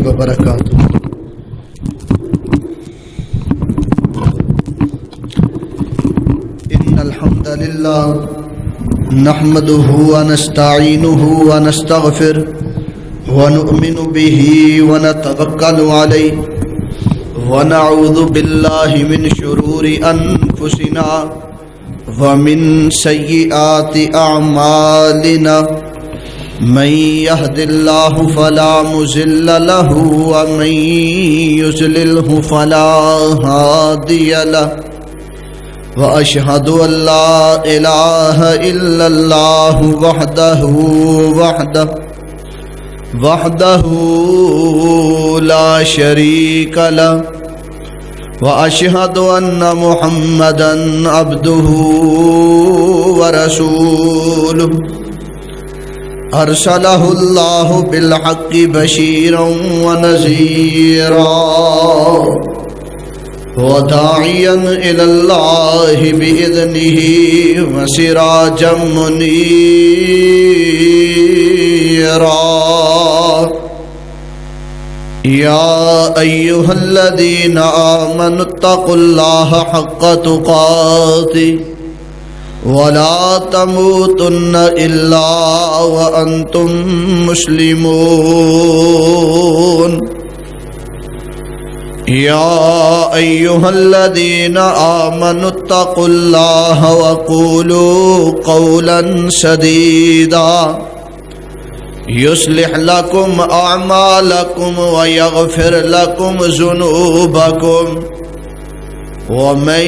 وبرکاتہ۔ ان الحمد للہ نحمده ونستعینه ونستغفره ونؤمن به ونتوکل علیہ ونعوذ باللہ من شرور انفسنا ومن سیئات اعمالنا من يهد الله فلا مضل له ومن يضلل فلا هادي له وأشهد أن لا إله إلا الله وحده لا شريك له وأشهد أن محمدا عبده ورسوله أرسله الله بالحق بشيرا ونذيرا وداعيا إلى الله بإذنه وسراجا منيرا يا أيها الذين آمنوا اتقوا الله حق تقاته ولا تموتن إلا وأنتم مسلمون يا أيها الذين آمنوا اتقوا الله وقولوا قولا سديدا يصلح لكم أعمالكم ويغفر لكم ذنوبكم ومن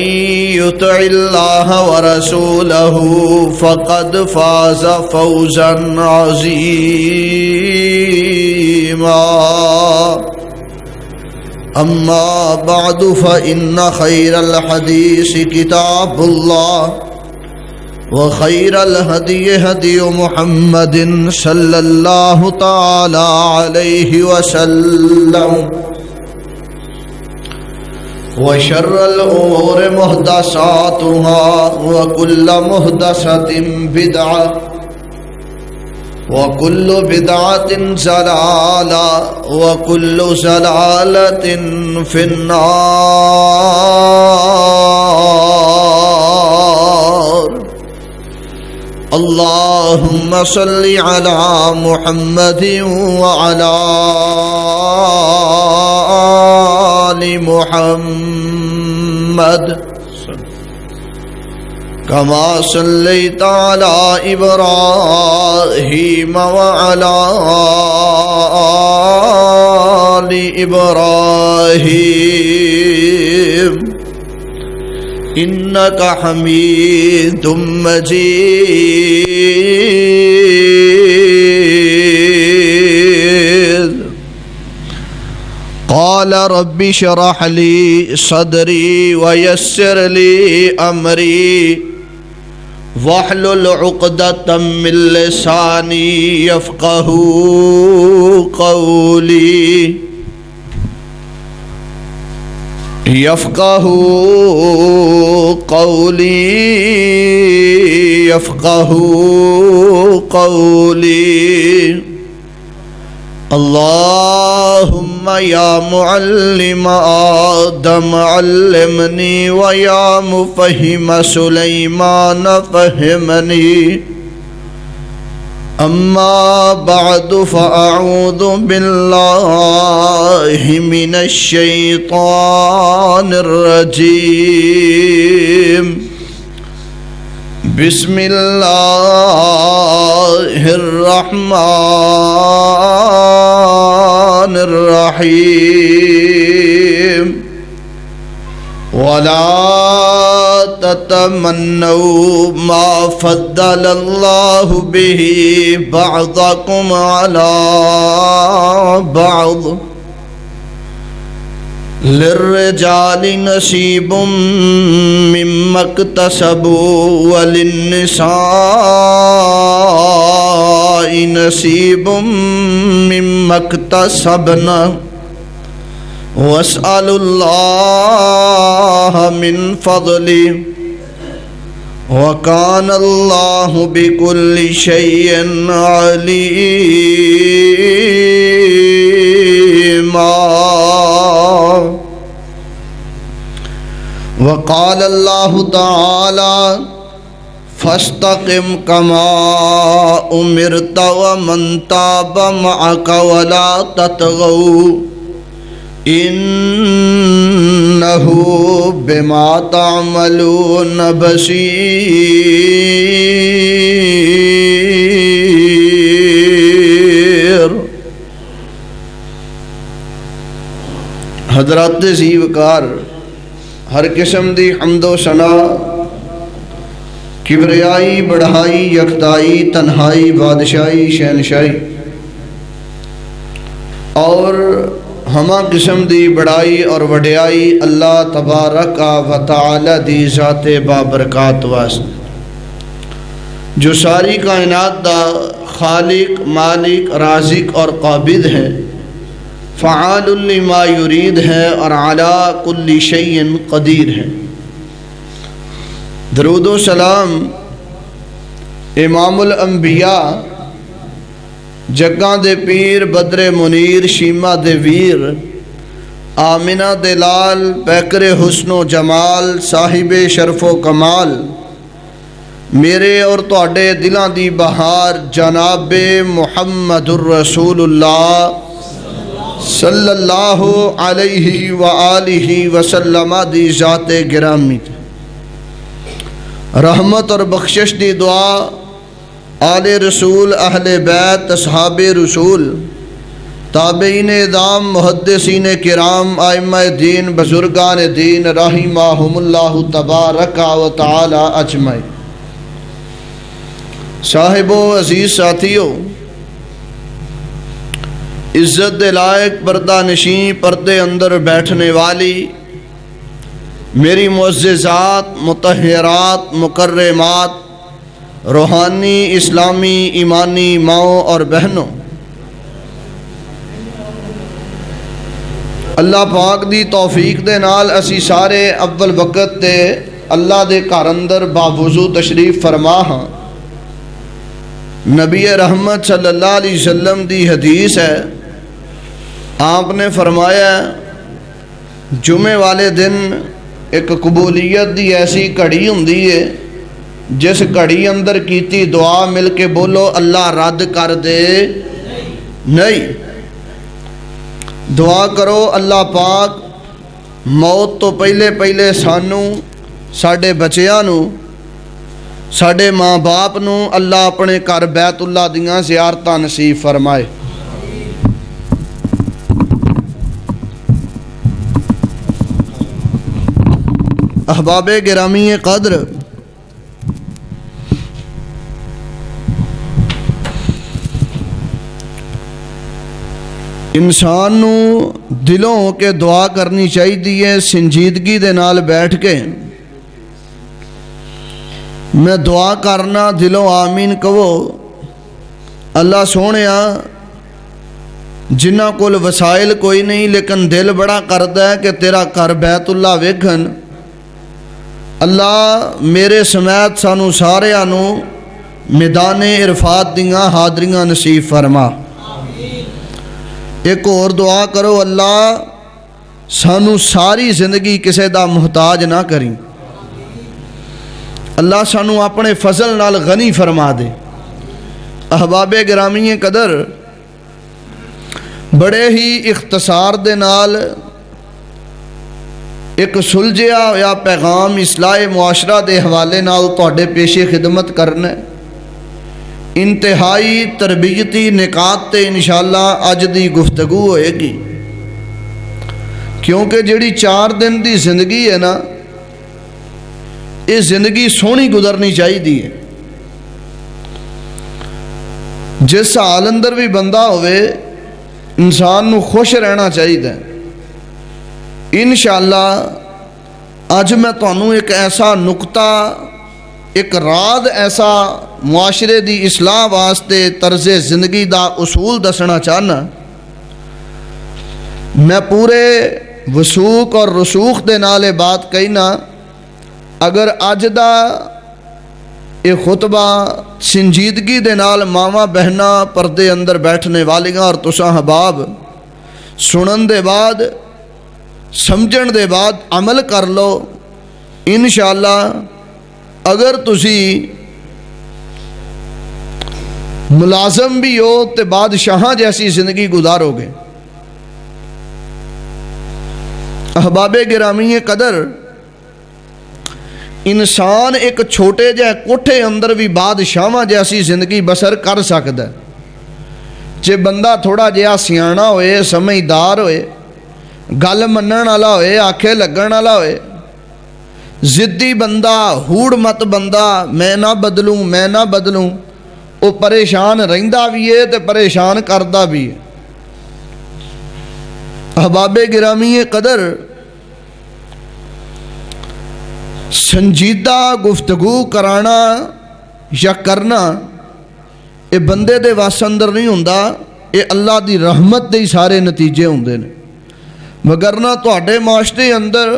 يطع الله ورسوله فقد فاز فوزا عظيما أما بعد فإن خير الحديث كتاب الله وخير الهدي هدي محمد صلى الله تعالى عليه وسلم وشر الأمور محدثاتها وكل محدثة بدعة وكل بدعة ضلالة وكل ضلالة في النار اللهم صل على محمد وعلى آل محمد كما صليت على إبراهيم وعلى آل إبراهيم إنك حميد مجيد قال رب اشرح لي صدري ويسر لي أمري واحلل عقدة من لساني يفقهوا قولي اللهم يا معلم آدم علمني ويا مفهم سليمان فهمني أما بعد فأعوذ بالله من الشيطان الرجيم بسم الله الرحمن الرحيم ولا تتمنوا ما فضل الله به بعضكم على بعض للرجال نصيب مما اكتسبوا وللنساء نصيب مما اكتسبن واسألوا الله من فضله وَكَانَ اللَّهُ بِكُلِّ شَيْءٍ عَلِيمًا. وقال اللہ تعالی فاستقم كما امرت ومن تاب معك ولا تطغوا انہ بما تعملون بصیر. حضرات ذی وقار، ہر قسم دی حمد و ثنا، کبریائی، بڑھائی، یکتائی، تنہائی، بادشاہی، شہنشاہی اور ہما قسم دی بڑائی اور وڈیائی اللہ تبارک و تعالی دی ذات بابرکات واسطے، جو ساری کائنات دا خالق، مالک، رازق اور قابض ہے، فعال لما یرید ہے اور علی کل شیء قدیر ہے. درود و سلام امام الانبیاء، جگاں دے پیر، بدر منیر، شیمہ دے ویر، آمنہ دے لال، پیکر حسن و جمال، صاحب شرف و کمال، میرے اور تواڈے دلاں دی بہار جناب محمد الرسول اللہ صلی اللہ علیہ وآلہ وسلم دی ذات گرامی، رحمت اور بخشش دی دعا آل رسول، اہل بیت، اصحاب رسول، تابعین اعظام، محدثین کرام، ائمہ دین، بزرگان دین رحمہم اللہ تبارک و تعالی اجمعین. صاحبو، عزیز ساتھیو، عزت دے لائق، پردہ نشین، پردے اندر بیٹھنے والی میری معززات، مطہرات، مکرمات، روحانی، اسلامی، ایمانی ماؤں اور بہنوں، اللہ پاک دی توفیق دے نال اسی سارے اول وقت تے اللہ دے گھر اندر باوضو تشریف فرما ہاں. نبی رحمت صلی اللہ علیہ وسلم دی حدیث ہے، آپ نے فرمایا جمعے والے دن ایک قبولیت دی ایسی گھڑی ہوندی ہے، جس گھڑی اندر کیتی دعا مل کے بولو اللہ رد کر دے نہیں. دعا کرو اللہ پاک موت تو پہلے پہلے سانو، ساڈے بچیاں نو، ساڈے ماں باپ نو اللہ اپنے گھر بیت اللہ دیاں زیارتاں نصیب فرمائے. احباب گرامی قدر، انسان نو دلوں کے دعا کرنی چاہیے سنجیدگی دے نال بیٹھ کے. میں دعا کرنا دلوں آمین کہو. اللہ سونیا جنہ کول وسائل کوئی نہیں لیکن دل بڑا کردا ہے کہ تیرا گھر بیت اللہ ویکھن، اللہ میرے سمیت سانو ساریاں نو میدان عرفات دیاں حاضریاں نصیب فرما. ایک اور دعا کرو، اللہ سانو ساری زندگی کسے دا محتاج نہ کریں، اللہ سانو اپنے فضل نال غنی فرما دے. احباب گرامی قدر، بڑے ہی اختصار دے نال ایک سلجھیا یا پیغام اصلاح معاشرہ دے حوالے نال تواڈے پیش خدمت کرنا ہے. انتہائی تربیتی نکات تے انشاءاللہ اج دی گفتگو ہوئے گی، کیونکہ جڑی 4 دن دی زندگی ہے نا، یہ زندگی سونی گزرنی چاہیے. جس حال اندر بھی بندہ ہوئے انسان نو خوش رہنا چاہیے. انشاءاللہ اج میں تانوں ایک ایسا نقطہ، ایک راز ایسا معاشرے دی اصلاح واسطے طرز زندگی دا اصول دسنا چاہنا. میں پورے وثوق اور رسوخ دے نالے بات کہنا، اگر اج دا یہ خطبہ سنجیدگی دے نال ماواں بہناں پردے اندر بیٹھنے والیاں اور تساں احباب سنن دے بعد سمجھن دے بعد عمل کر لو. انشاءاللہ اگر تسی ملازم بھی ہو تو بادشاہاں جیسی زندگی گزارو گے. احباب گرامی قدر، انسان ایک چھوٹے جہے کوٹھے اندر بھی بادشاہاں جیسی زندگی بسر کر سکتا ہے جے بندہ تھوڑا جہا سیاںا ہوئے، سمجھدار ہوئے، گل منن والا ہوئے، آکھے لگن والا ہوئے. ضدی بندہ، ہوڑ مت بندہ، میں نہ بدلوں میں نہ بدلوں، وہ پریشان رہندا بھی ہے تے پریشان کردا بھی ہے. احباب گرامی قدر، سنجیدہ گفتگو کرانا یا کرنا یہ بندے دے وس اندر نہیں ہوندا، یہ اللہ دی رحمت دے سارے نتیجے ہوندے نے. وگرنہ تواڈے معاشرے اندر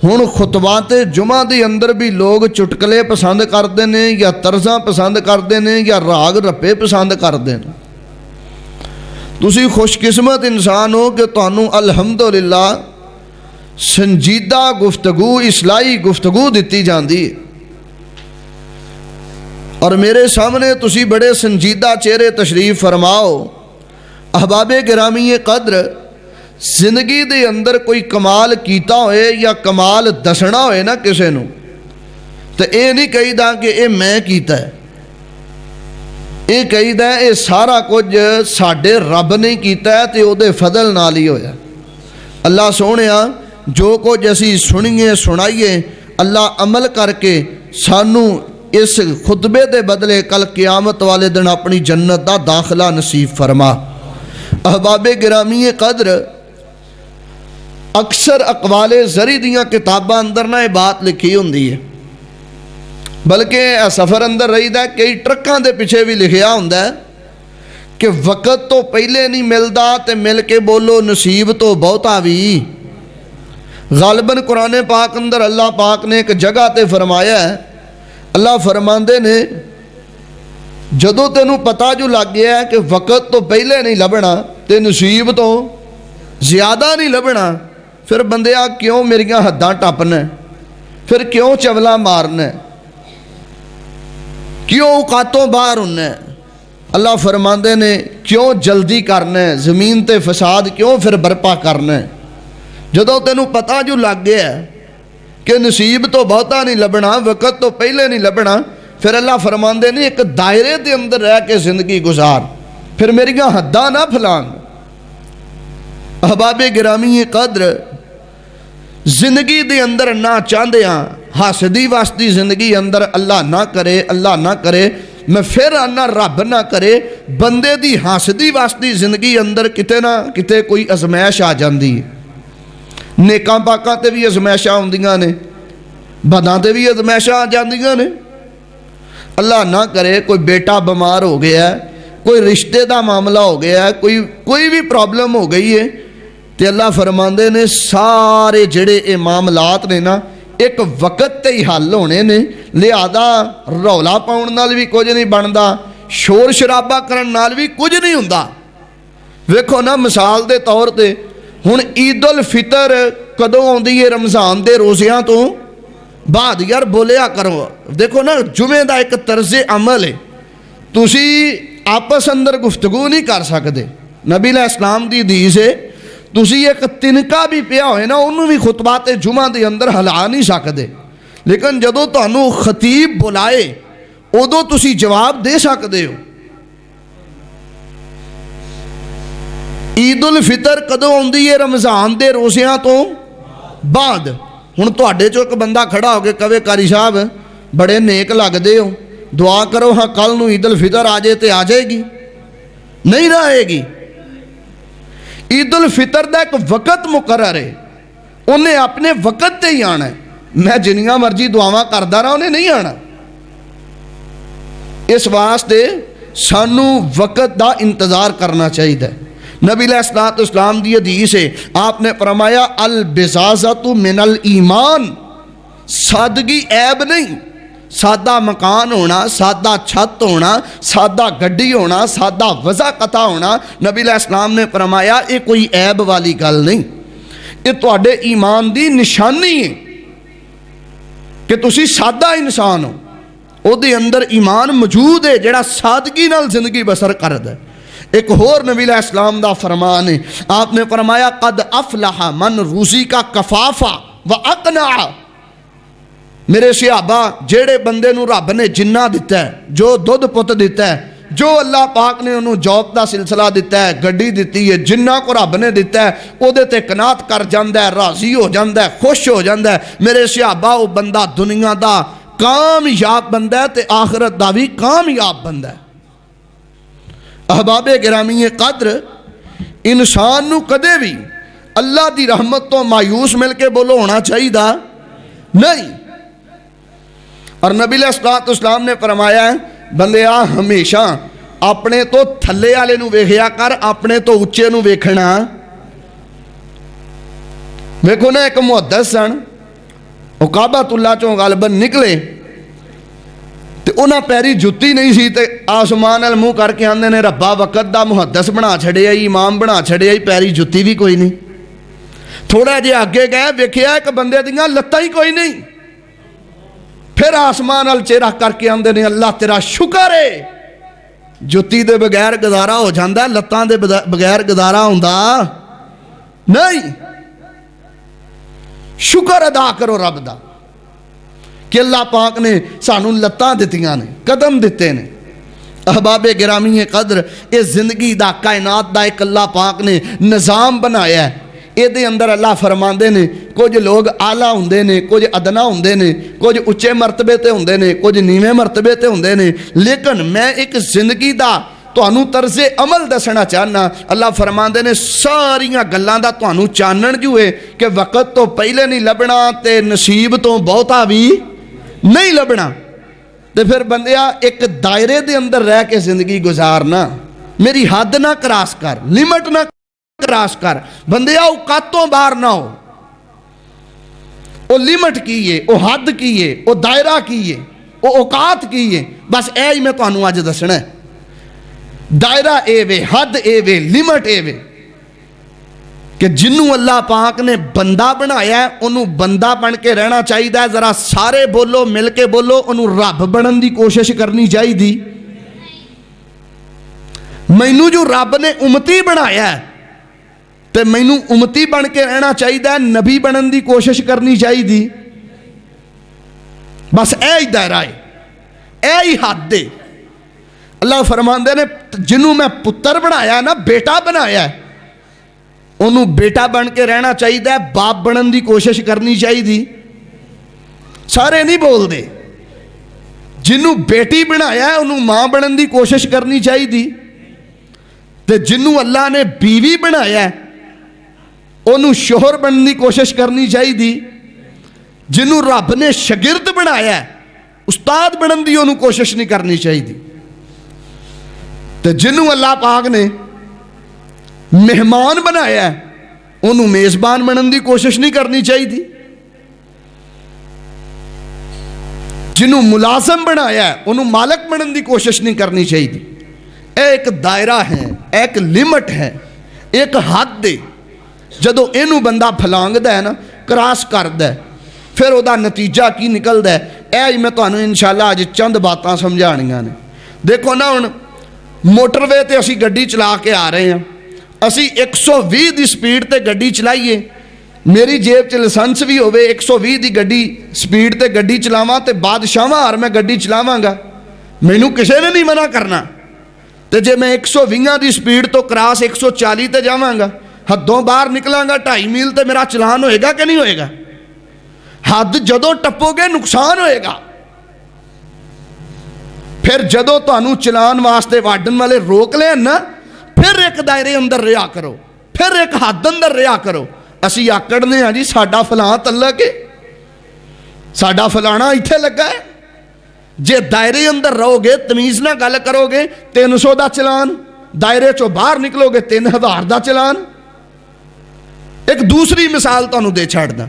ہن خطبات جمعہ دی اندر بھی لوگ چٹکلے پسند کرتے ہیں یا طرزاں پسند کرتے ہیں یا راگ رپے پسند کرتے ہیں. تسی خوش قسمت انسان ہو کہ تانوں الحمدللہ سنجیدہ گفتگو، اصلاحی گفتگو دیتی جاندی ہے. اور میرے سامنے تسی بڑے سنجیدہ چہرے تشریف فرماؤ. احباب گرامی قدر، زندگی دے اندر کوئی کمال کیتا ہوئے یا کمال دسنا ہوئے نا کسے نو، تو اے نہیں کہی دا کہ اے میں کیتا ہے، اے کہی دا اے سارا کچھ ساڈے رب نے کیتا ہے تے او دے فضل نال ہی ہویا. اللہ سونیا جو کچھ اسی سنیے سنائیے، اللہ عمل کر کے سانو اس خطبے دے بدلے کل قیامت والے دن اپنی جنت دا داخلہ نصیب فرما. احباب گرامی قدر، اکثر اقوال زری دیاں کتاباں اندر نہ یہ بات لکھی ہوندی ہے، بلکہ سفر اندر رہی دا کئی ٹرکاں دے پیچھے بھی لکھیا ہوندا ہے کہ وقت تو پہلے نہیں ملدا تے مل کے بولو نصیب تو بہتا بھی. غالباً قرآن پاک اندر اللہ پاک نے ایک جگہ تے فرمایا ہے، اللہ فرماندے نے جدو تینوں پتہ جو لگ گیا ہے کہ وقت تو پہلے نہیں لبنا تے نصیب تو زیادہ نہیں لبنا، پھر بندیا کیوں میریاں حداں ٹپنا ہے، پھر کیوں چولا مارنا ہے، کیوں اوقاتوں باہر ہونا ہے. اللہ فرماندے نے کیوں جلدی کرنا ہے، زمین تے فساد کیوں پھر برپا کرنا ہے. جدو تینوں پتہ جو لگ گیا ہے کہ نصیب تو بہتا نہیں لبنا، وقت تو پہلے نہیں لبنا، پھر اللہ فرماندے نے ایک دائرے دے اندر رہ کے زندگی گزار، پھر میریاں حداں نہ پھلان. احباب گرامی قدر، زندگی دے اندر نہ چاہندے ہاں حاسدی واسطی زندگی اندر اللہ نہ کرے، اللہ نہ کرے، میں پھر آنا رب نہ کرے، بندے دی حاسدی واسطی زندگی اندر کتے نہ کتے کوئی ازمائش آ جاندی ہے. نیکاں پاکاں تے بھی ازمائشاں ہوندیاں نے، بداں تے بھی ازمائشاں آ جاندیاں نے. اللہ نہ کرے کوئی بیٹا بیمار ہو گیا ہے، کوئی رشتے دا معاملہ ہو گیا ہے، کوئی بھی پرابلم ہو گئی ہے، تے اللہ فرماندے نے سارے جڑے اے معاملات نے نا ایک وقت تے ہی حل ہونے نے. لہذا رولا پاؤن نال بھی کچھ نہیں بندا، شور شرابہ کرن نال بھی کچھ نہیں ہوندا. ویکھو نا مثال دے طور تے ہن عید الفطر کدوں آندی ہے؟ رمضان دے روزیاں تو بعد. یار بولیا کرو، دیکھو نا جمعے دا ایک طرز عمل ہے، تسی آپس اندر گفتگو نہیں کر سکتے. نبی علیہ السلام دی حدیث ہے تسی ایک تنکا بھی پیا ہوئے نا انہوں بھی خطبات جمعہ دے اندر ہلا نہیں سکتے، لیکن جدو تانوں خطیب بلائے ادو تسی جواب دے سکتے ہو. عید الفطر کدوں آندی ہے؟ رمضان دے روزیاں تو بعد. ہن تواڈے چوں ایک بندہ کھڑا ہو کے کہے قاری صاحب بڑے نیک لگدے ہو، دعا کرو ہاں کل نو عید الفطر آ جائے تے آ جائے گی؟ نہیں نہ آئے گی. عید الفطر دا ایک وقت مقرر ہے، انہیں اپنے وقت تے ہی آنا ہے. میں جنیاں مرضی دعاواں کردا رہا انہیں نہیں آنا. اس واسطے سانو وقت دا انتظار کرنا چاہیے. نبی علیہ الصلوۃ والسلام دی حدیث ہے، آپ نے فرمایا البزازۃ من الایمان، سادگی عیب نہیں، سادہ مکان ہونا، سادہ چھت ہونا، سادہ گڈی ہونا، سادہ وضع قطع ہونا، نبی علیہ السلام نے فرمایا یہ کوئی عیب والی گل نہیں، یہ تواڈے ایمان دی نشانی ہے کہ تسی سادہ انسان ہو، او دے اندر ایمان موجود ہے جڑا سادگی نال زندگی بسر کردا ہے۔ ایک اور نبی علیہ السلام دا فرمان ہے، آپ نے فرمایا قد افلح من رزق کفافا واقنع۔ میرے صحابہ جیڑے بندے نو رب نے جنہ دیتا ہے، جو دودھ پت دیتا ہے، جو اللہ پاک نے انہوں جاب دا سلسلہ دیتا ہے، گڈی دیتی ہے، جنہ کو رب نے دیتا ہے او دے تے قناعت کر جاندا ہے، راضی ہو جاندا ہے، خوش ہو جاندا ہے۔ میرے صحابہ او بندہ دنیا دا کامیاب بندہ ہے تے آخرت دا بھی کامیاب بندہ ہے۔ احباب گرامی قدر، انسان نو کدے بھی اللہ دی رحمت تو مایوس مل کے بولو ہونا چاہیے دا نہیں۔ اور نبی علیہ السلام نے فرمایا ہے بندیا ہمیشہ اپنے تو تھلے والے نو ویکھیا کر، اپنے تو اچے نو ویکھنا۔ ویکھو نا ایک محدث سن، وہ کعبۃ اللہ چوں غالباً نکلے تے انہاں پیری جُتی نہیں سی تے آسمان ال منہ کر کے آندے نے ربا وقت دا محدث بنا چھڑیا، امام بنا چھڑیا، پیری جُتی بھی کوئی نہیں۔ تھوڑا جے آگے گئے ویکھیا ایک بندے دیاں لتاں ہی کوئی نہیں، پھر آسمان ال چہرہ کر کے آندے نے اللہ تیرا شکر ہے، جُتی دے بغیر گزارا ہو جاندا ہے، لتاں دے بغیر گزارا ہوندا نہیں۔ شکر ادا کرو رب دا کہ اللہ پاک نے سانو لتاں دتیاں نے، قدم دیتے نے۔ احباب گرامی قدر، یہ زندگی دا کائنات دا ایک اللہ پاک نے نظام بنایا ہے۔ یہ دے اندر اللہ فرماندے نے کچھ لوگ اعلیٰ ہوندے نے، کچھ ادنا ہوندے نے، کچھ اچے مرتبے تے ہوندے نے، کچھ نیویں مرتبے تے ہوندے نے، لیکن میں ایک زندگی دا تانوں طرز عمل دسنا چاہنا۔ اللہ فرماندے نے ساریاں گلاں دا تانوں چانن جو ہے کہ وقت تو پہلے نہیں لبنا تے نصیب تو بہتا بھی نہیں لبنا۔ تے پھر بندیا ایک دائرے دے اندر رہ کے زندگی گزارنا، میری حد نہ کراس کر، لیمٹ نہ کراس کر، بندیا اوقاتوں باہر نہ ہو۔ او لیمٹ کی ہے، او حد کی ہے، او دائرہ کی ہے، او اوقات کی ہے، بس اے ہی میں تانوں اج دسنا ہے۔ دائرہ اے وے، حد اے وے، لیمٹ اے وے کہ جنوں اللہ پاک نے بندہ بنایا ہے انہوں بندہ بن کے رہنا چاہیے ہے۔ ذرا سارے بولو، مل کے بولو، انہوں رب بنن دی کوشش کرنی چاہیے دی۔ مینوں جو رب نے امتی بنایا ہے تے مینوں امتی بن کے رہنا چاہیے ہے، نبی بنن دی کوشش کرنی چاہیے دی۔ بس اے ہی دائرہ ہے، اے ہی حد ہے۔ اللہ فرماندے نے جنوں میں پتر بنایا نا، بیٹا بنایا ہے، انہوں بیٹا بن کے رہنا چاہیے ہے، باپ بنن دی کوشش کرنی چاہیے دی۔ سارے نہیں بول دے، جنوں بیٹی بنایا ہے انہوں ماں بنن دی کوشش کرنی چاہیے دی، تے جنوں اللہ نے بیوی بنایا ہے انہوں شوہر بنن دی کوشش کرنی چاہیے دی۔ جنوں رب نے شاگرد بنایا ہے استاد بنن دی انہوں کوشش نہیں کرنی چاہیے دی، تے جنوں اللہ پاک نے مہمان بنایا ہے انہوں میزبان بنن دی کوشش نہیں کرنی چاہیے دی۔ جنہوں ملازم بنایا ہے انہوں مالک بنن دی کوشش نہیں کرنی چاہیے دی۔ ایک دائرہ ہے، ایک لیمٹ ہے، ایک حد ہے۔ جدو اینو بندہ پھلانگدا ہے نا، کراس کردا ہے، پھر او دا نتیجہ کی نکلدا ہے۔ اے میں تانوں انشاءاللہ اج چند باتاں سمجھانیاں نے۔ دیکھو نا ہن موٹر وے تے اسی گڈی چلا کے آ رہے ہیں، اسی 120 دی سپیڈ تے گڈی چلائیے، میری جیب چ لائسنس بھی ہوئے 120 دی گڈی سپیڈ تے گڈی چلاواں تے بادشاہاں ہار میں گڈی چلاواں گا، مینوں کسے نے نہیں منع کرنا۔ تے جے میں 120 دی سپیڈ تو کراس 140 تے جاواں گا، حدوں باہر نکلاں گا 2.5 میل تے میرا چلان ہوئے گا کہ نہیں ہوئے گا؟ حد جدو ٹپو گے نقصان ہوئے گا۔ پھر جدو تانوں چلان واسطے واڈن والے روک لیں نا، پھر ایک دائرے اندر رہا کرو، پھر ایک حد اندر رہا کرو۔ اسی آکڑنے ہیں جی ساڈا فلاں تعلق ہے، ساڈا فلانا ایتھے لگا ہے۔ جے دائرے اندر رہو گے، تمیز نہ گل کرو گے، 300 دا چلان، دائرے چو باہر نکلو گے 3000 دا چلان۔ ایک دوسری مثال تانوں دے چھاڑ دا،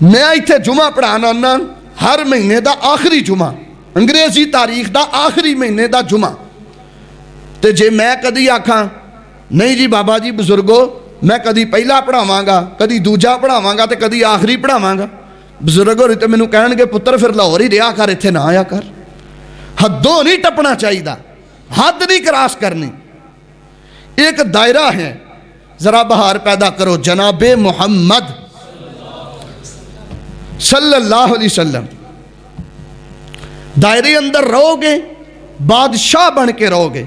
میں ایتھے جمعہ پڑھانا نا، ہر مہینے دا آخری جمعہ، انگریزی تاریخ دا آخری مہینے دا جمعہ، تے جے میں کدی آکھاں نہیں جی بابا جی بزرگو میں کدی پہلا پڑھاواں گا، کدی دوجا پڑھاواں گا تے کدی آخری پڑھاواں گا، بزرگو تے مینوں کہن گے پتر پھر لاہور ہی رہا کر، اتنے نہ آیا کر۔ حدوں نہیں ٹپنا چاہیے، حد نہیں کراس کرنی۔ ایک دائرہ ہے، ذرا بہار پیدا کرو جناب محمد صلی اللہ علیہ وسلم، دائرے اندر رہو گے بادشاہ بن کے رہو گے،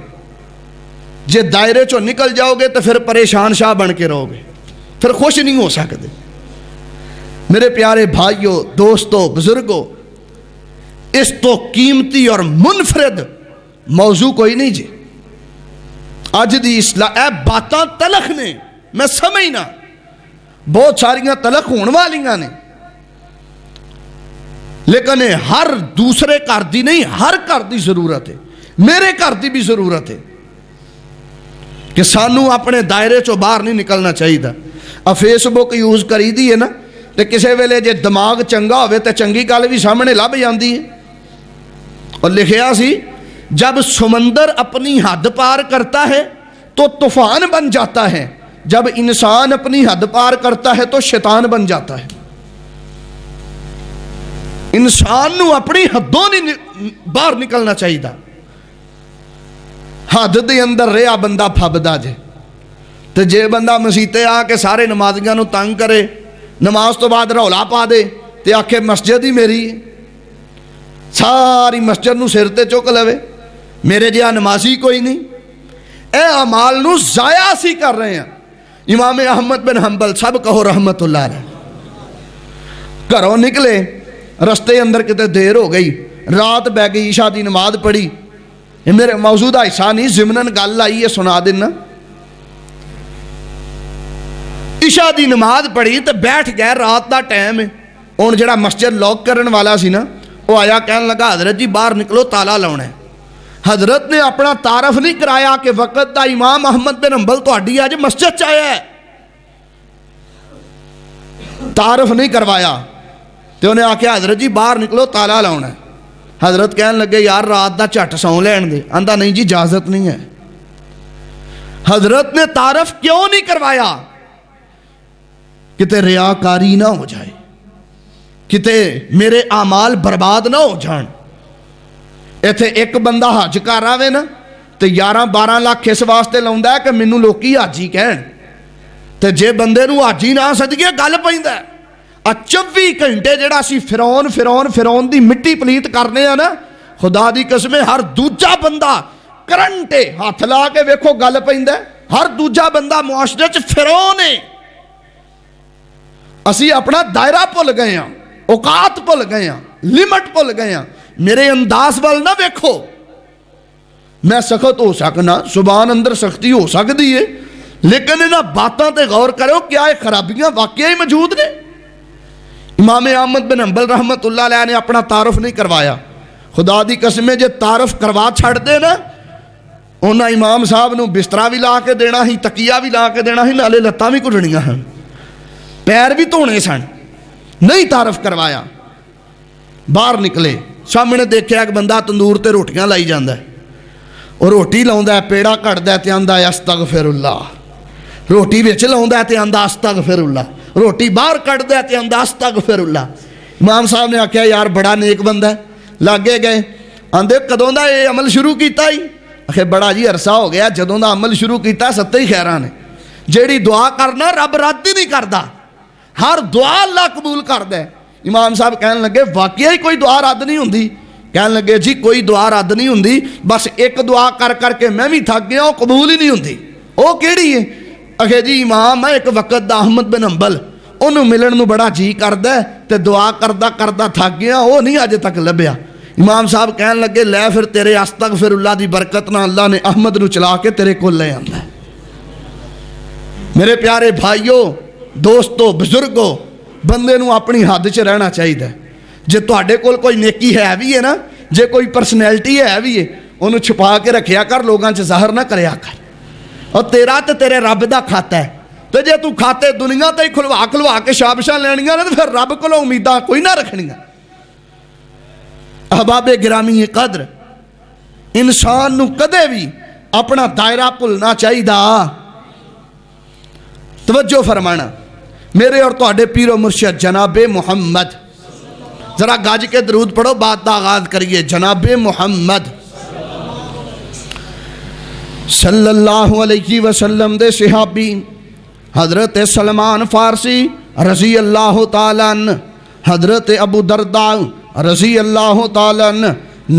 جے دائرے چو نکل جاؤ گے تو پھر پریشان شاہ بن کے رہو گے، پھر خوش نہیں ہو سکتے۔ میرے پیارے بھائیوں، دوستوں، بزرگوں، اس تو قیمتی اور منفرد موضوع کوئی نہیں جی۔ اج دی اصلاح اے باتاں تلخ نے، میں سمجھنا بہت ساریاں تلخ ہون والیاں نے، لیکن ہر دوسرے گھر دی نہیں، ہر گھر دی ضرورت ہے، میرے گھر دی بھی ضرورت ہے کہ سانو اپنے دائرے چو باہر نہیں نکلنا چاہیے۔ اب فیس بک یوز کری دی ہے نا، تو کسی ویلے جے دماغ چنگا ہوئے تو چنگی گل بھی سامنے لب جاندی ہے۔ اور لکھیا سی جب سمندر اپنی حد پار کرتا ہے تو طوفان بن جاتا ہے، جب انسان اپنی حد پار کرتا ہے تو شیطان بن جاتا ہے۔ انسان نو اپنی حدوں نہیں باہر نکلنا چاہیے، حد دے اندر رہا بندہ پھبدا جے۔ تو جے بندہ مسیتے آ کے سارے نمازیاں نو تنگ کرے، نماز تو بعد رولا پا دے تے آکھے مسجد ہی میری ہے، ساری مسجد نو سر تے چک لوے، میرے جہاں نمازی کوئی نہیں۔ اے اعمال نو ضائع سی کر رہے ہیں۔ امام احمد بن حنبل سب کہو رحمت اللہ علیہ، گھروں نکلے، رستے اندر کتے دیر ہو گئی، رات بہ گئی، عشاء دی نماز پڑھی۔ یہ میرے موجودہ حصہ نہیں، ضمناً گل آئی ہے سنا دینا۔ عشاء دی نماز پڑھی تو بیٹھ گئے، رات دا ٹائم ہے، ہن جڑا مسجد لاک کرن والا سی نا، وہ آیا کہنے لگا حضرت جی باہر نکلو تالا لاؤنا ہے۔ حضرت نے اپنا تعارف نہیں کرایا کہ وقت دا امام احمد بن حنبل تہاڈی اج مسجد چ آیا ہے، تعارف نہیں کروایا، تو انہیں آکھیا حضرت جی باہر نکلو تالا لاؤنا ہے۔ حضرت کہنے لگے یار رات دا جھٹ سو لین دے، آندا نہیں جی اجازت نہیں ہے۔ حضرت نے تعارف کیوں نہیں کروایا؟ کتے ریاکاری نہ ہو جائے، کتے میرے اعمال برباد نہ ہو جان۔ ایتھے ایک بندہ حج کر آوے نا تو 11-12 لاکھ اس واسطے لاؤندا ہے کہ مینوں لوکی حاجی کہن، تے جے بندے نو حاجی نہ سدگے گل پیندا ہے۔ 24 گھنٹے جڑا سی فرعون دی مٹی پلیت کرنے ہیں نا، خدا دی قسم ہر دوجا بندہ کرنٹے ہاتھ لا کے ویکھو گل پیندا ہے، ہر دوجا بندہ معاشرے چ فرعون ہے۔ اسی اپنا دائرہ بھول گئے ہیں، اوقات بھول گئے ہیں، لمٹ بھول گئے ہیں۔ میرے انداز وال نہ ویکھو، میں سخت ہو سکنا، زبان اندر سختی ہو سکتی ہے، لیکن انہاں باتاں تے غور کرو، کیا یہ خرابیاں واقعی موجود نے؟ امام احمد بن حنبل رحمت اللہ علیہ نے اپنا تعارف نہیں کروایا۔ خدا دی قسم جے تعارف کروا چھڑ دے نا، انہاں امام صاحب نو بسترا بھی لا کے دینا ہی، تکیہ بھی لا کے دینا ہی، نالے لتاں بھی کھڑنیاں ہیں، پیر بھی دھونے سن۔ نہیں تعارف کروایا، باہر نکلے، سامنے دیکھیا ایک بندہ تندور تے روٹیاں لائی جاندا ہے، اور روٹی لاؤندا ہے، پیڑا کٹدا ہے تے آندا ہے استغفر اللہ، روٹی وچ لاؤندا ہے تے آندا استغفر اللہ، روٹی باہر کٹدا ہے تے آندا استغفر اللہ۔ امام صاحب نے آکھیا یار بڑا نیک بندہ ہے، لاگے گئے، آندے کدوں دا یہ عمل شروع کیتا ہی؟ آخے بڑا جی عرصہ ہو گیا، جدوں دا عمل شروع کیتا 7 خیراں نے، جیڑی دعا کرنا رب رد ہی نہیں کردا، ہر دعا اللہ قبول کردا ہے۔ امام صاحب کہنے لگے واقعی کوئی دعا رد نہیں ہوندی؟ کہنے لگے جی کوئی دعا رد نہیں ہوندی، بس ایک دعا کر کر کے میں بھی تھک گیا، وہ قبول ہی نہیں ہوندی۔ وہ کیڑی ہے؟ آخے جی امام ہے ایک وقت دا احمد بن حنبل، انہوں ملن نو بڑا جی کردا ہے تے دعا کردا کردا تھک گیا، وہ نہیں اج تک لبیا۔ امام صاحب کہنے لگے لے پھر تیرے استغفر اللہ دی برکت نہ اللہ نے احمد نو چلا کے تیرے کول لے آندا ہے۔ میرے پیارے بھائیوں، دوستو، بزرگو، بندے نو اپنی حد چ رہنا چاہیے۔ جے تواڈے کول کوئی نیکی ہے بھی ہے نا، جے کوئی پرسنالٹی ہے بھی ہے، انہوں چھپا کے رکھیا کر، لوگاں چ ظاہر نہ کریا کر۔ اور تیرا تے تیرے رب دا کھاتا ہے، تو جے تو کھاتے دنیا تے کھلوا کے شابشاں لینیاں نے، تو پھر رب کولوں امیداں کوئی نہ رکھنیاں۔ احباب گرامی قدر، انسان نو کدے بھی اپنا دائرہ بھولنا چاہیے۔ توجہ فرمانا، میرے اور تہاڈے پیر و مرشد جناب محمد، ذرا گاج کے درود پڑھو، بات دا آغاز کریے۔ جناب محمد صلی اللہ علیہ وسلم دے صحابی حضرت سلمان فارسی رضی اللہ تعالیٰ عنہ، حضرت ابو درداء رضی اللہ تعالیٰ عنہ،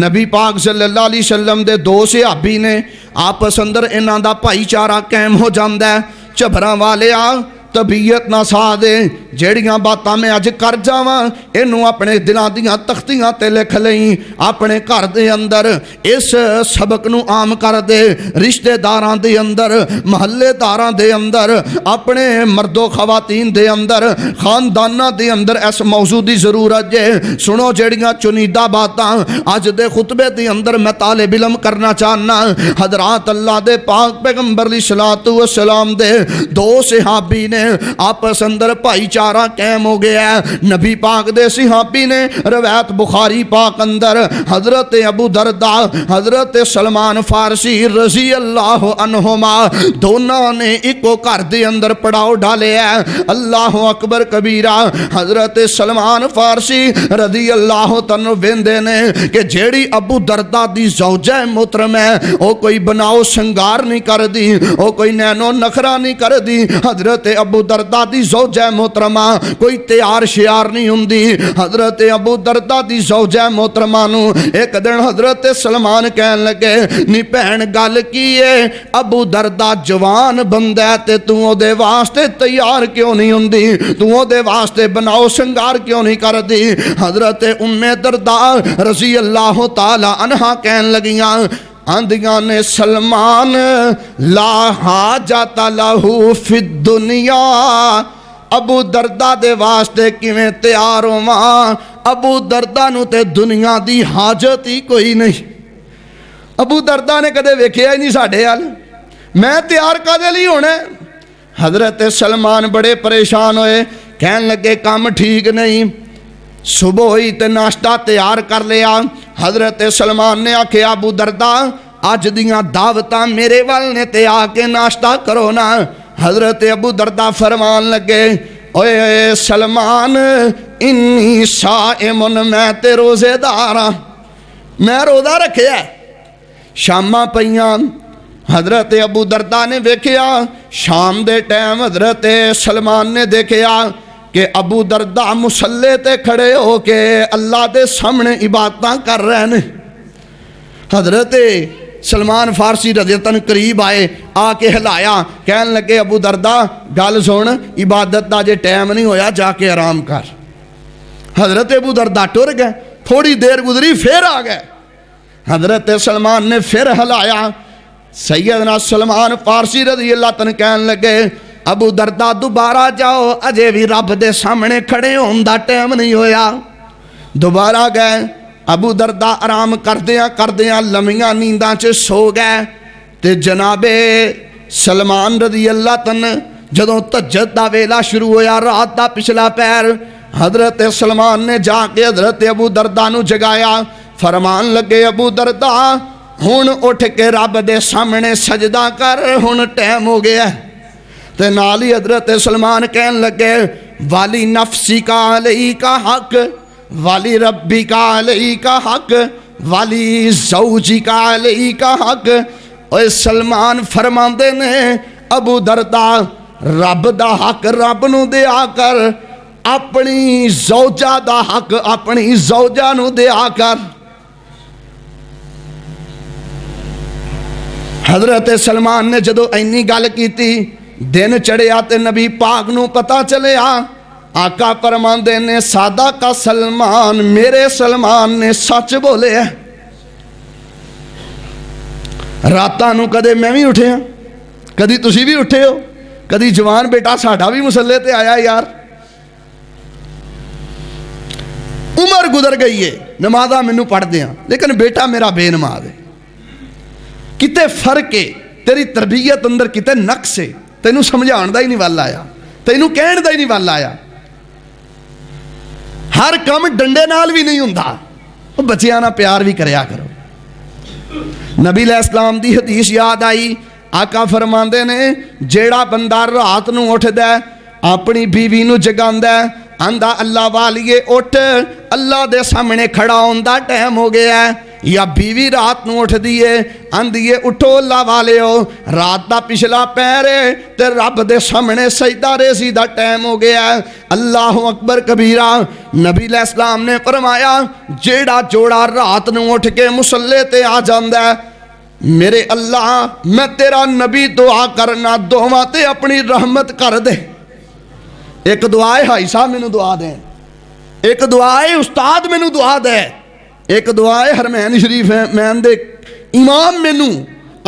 نبی پاک صلی اللہ علیہ وسلم دے دو صحابی نے آپس اندر انہاں دا بھائی چارہ قائم ہو جاندا ہے۔ چبھراں والے آ طبیعت نہ سا دے، جیڑیاں باتاں میں اج کر جاواں اینوں اپنے دلاں دیاں تختیاں تے لکھ لئیں، اپنے گھر دے اندر اس سبق نو عام کر دے، رشتہ داراں دے اندر، محلے داراں دے اندر، اپنے مرد و خواتین دے اندر، خانداناں دے اندر اس موضوع دی ضرورت جے۔ سنو جیڑیاں چنیدہ باتاں اج دے خطبے دے اندر میں طالب علم کرنا چاہنا۔ حضرات اللہ دے پاک پیغمبر علیہ الصلوۃ والسلام دے دو صحابی نے آپس اندر بھائی چارہ قائم ہو گیا ہے۔ نبی پاک دے صحابی نے روایت بخاری پاک اندر حضرت ابو درداء حضرت سلمان فارسی رضی اللہ عنہما دونوں نے ایکو گھر دے اندر پڑاؤ ڈالے ہے۔ اللہ اکبر کبیرہ۔ حضرت سلمان فارسی رضی اللہ تعالیٰ ویندے نے کہ جیڑی ابو درداء دی زوجہ محترم ہے او کوئی بناؤ سنگار نہیں کر دی، او کوئی نینو نخرہ نہیں کر دی۔ حضرت ابو درداء دی زوجہ محترمہ کوئی تیار شیار نہیں ہوندی۔ حضرت ابو درداء دی زوجہ محترمہ نو ایک دن حضرت سلمان کہن لگے، نی بہن گل کی ہے، ابو درداء جوان بندہ تے تو او دے واسطے تیار کیوں نہیں ہوندی، تو او دے واسطے بناؤ سنگار کیوں نہیں کر دی۔ حضرت ام درداء رضی اللہ تعالی عنہا کہن لگیاں، آندیاں نے سلمان لا حاجت لہو فی الدنیا، ابو درداء دے واسطے کیویں تیار ہوواں، ابو درداء نو تے دنیا دی حاجت ہی کوئی نہیں۔ ابو درداء نے کدے ویکھیا ہی نہیں ساڈے حال، میں تیار کدے لئی ہونا۔ حضرت سلمان بڑے پریشان ہوئے، کہن لگے کام ٹھیک نہیں۔ صبح ہوئی تے ناشتہ تیار کر لیا۔ حضرت سلمان نے آکھیا ابو درداء اج دیاں دعوتاں میرے وال نے تے آ کے ناشتہ کرو نا۔ حضرت ابو درداء فرمان لگے، اوے سلمان انی صائم، میں تے روزے دار ہاں، میں روزہ رکھیا ہے۔ شاماں پیاں، حضرت ابو درداء نے ویکھیا، شام دے ٹائم حضرت سلمان نے دیکھیا کہ ابو درداء مصلے تے کھڑے ہو کے اللہ دے سامنے عبادتاں کر رہے ہیں۔ حضرت سلمان فارسی رضی اللہ عنہ قریب آئے، آ کے ہلایا، کہن لگے ابو درداء گل سن، عبادت دا جے ٹائم نہیں ہویا جا کے آرام کر۔ حضرت ابو درداء ٹر گئے، تھوڑی دیر گزری پھر آ گئے۔ حضرت سلمان نے پھر ہلایا، سیدنا سلمان فارسی رضی اللہ عنہ کہن لگے ابو درداء دوبارہ جاؤ، اجے بھی رب دے سامنے کھڑے ہون دا ٹائم نہیں ہویا۔ دوبارہ گئے، ابو درداء آرام کردیاں لمیاں نینداں چ سو گئے۔ تے جناب سلمان رضی اللہ عنہ جدوں تہجد دا ویلا شروع ہویا، رات دا پچھلا پہر، حضرت سلمان نے جا کے حضرت ابو درداء نو جگایا، فرمان لگے ابو درداء ہن اٹھ کے رب دے سامنے سجدہ کر، ہن ٹائم ہو گیا۔ تے نالی حضرت سلمان کہن لگے والی نفسی کا علیہ کا حق، والی ربی کا علیہ کا حق، والی زوجی کا علیہ کا حق۔ اور سلمان فرماندے نے ابو درداء رب دا حق رب نو دیا کر، اپنی زوجہ دا حق اپنی زوجہ نو دیا کر۔ حضرت سلمان نے جدو اینی گل کیتی، دن چڑھیا تے نبی پاک نو پتا چلیا، آقا فرماندے نے سادہ کا سلمان، میرے سلمان نے سچ بولے ہے۔ راتاں نو کدے میں بھی اٹھے ہاں، کدی تسی بھی اٹھے ہو، کدی جوان بیٹا ساڈا بھی مسلے تے آیا یار۔ عمر گزر گئی ہے، نمازاں مینوں پڑھ دیاں، لیکن بیٹا میرا بے نماز ہے۔ کتے فرق ہے، تیری تربیت اندر کتے نقص ہے، تینوں سمجھان دا ہی نہیں والا آیا، تینوں کہن دا ہی نہیں والا آیا۔ ہر کام ڈنڈے نال بھی نہیں ہوندا، بچیاں نہ پیار بھی کریا کرو۔ نبی علیہ السلام دی حدیث یاد آئی، آقا فرماندے نے جیڑا بندہ رات نو اٹھدا ہے اپنی بیوی نو جگاندا ہے، آندا اللہ والیے اٹھ، اللہ دے سامنے کھڑا ہوندا ٹائم ہو گیا ہے، یا بیوی رات نو اٹھ دیئے آندیے اٹھو اللہ والے ہو رات دا پچھلا پہرے تے رب دے سامنے سجدہ ریزی دا ٹائم ہو گیا ہے، اللہ اکبر کبیرہ۔ نبی علیہ السلام نے فرمایا جیڑا جوڑا رات نو اٹھ کے مصلے تے آ جاندا ہے، میرے اللہ میں تیرا نبی دعا کرنا دعا تے اپنی رحمت کر دے۔ ایک دعا ہے ہائی صاحب مینوں دعا دیں، ایک دعا ہے استاد مینوں دعا دے، ایک دعا ہے حرمین شریف مین دے امام مینوں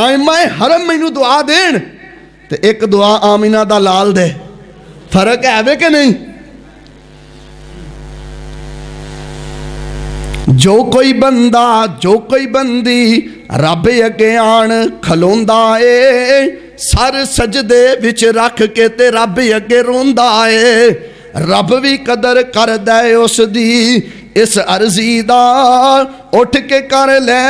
ائمہ حرم مینوں دعا دین، تے ایک دعا آمینہ دا لال دے۔ فرق ہے کہ نہیں؟ جو کوئی بندہ جو کوئی بندی رب اگے آن کھلوندا اے، سر سجدے وچ رکھ کے تے رب اگے روندا اے، رب بھی قدر کر دے اس دی اس عرضی دا، اٹھ کے کر لے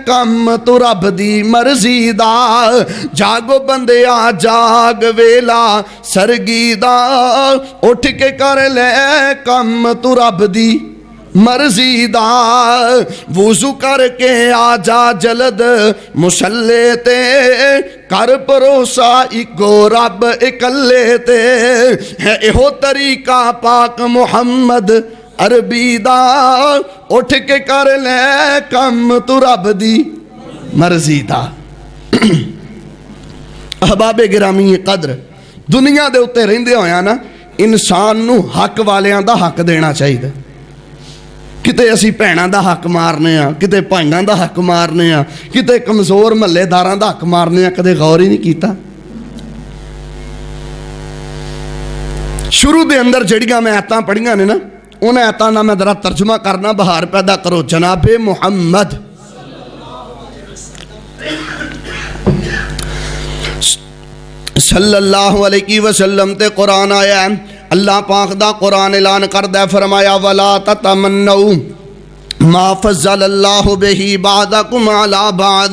کم تو رب دی مرضی دا، جاگو بندیا جاگ ویلا سرگی دا، اٹھ کے کر لے کم تو رب دی مرضی دا، وضو کر کے آ جا جلد مصلے تے، کر پروسا اکو رب اکلے تے، ہے ایہو طریقہ پاک محمد عربی دا، اٹھ کے کر لے کم تو رب دی مرضی دا۔ احباب گرامی قدر، دنیا دے اتے رہندے ہویا نا انسان نو حق والیاں دا حق دینا چاہیے۔ کتے اسی بھیناں دا حق مارنے ہاں، کتے بھائیاں دا حق مارنے ہاں، کتے کمزور محلے داراں دا حق مارنے ہاں، کدے غور ہی نہیں کیتا۔ شروع دے اندر جڑیاں میں آیتاں پڑھیاں نے نا، ان آیتاں دا میں ذرا ترجمہ کرنا، بہار پیدا کرو۔ جناب محمد صلی اللہ علیہ وسلم تے قرآن آیا ہے، اللہ پاک دا قرآن اعلان کردہ فرمایا وَلَا تَتَمَنَّوْا مَا فَضَّلَ اللَّهُ بِهِ بَعْضَكُمْ عَلَى بَعْضٍ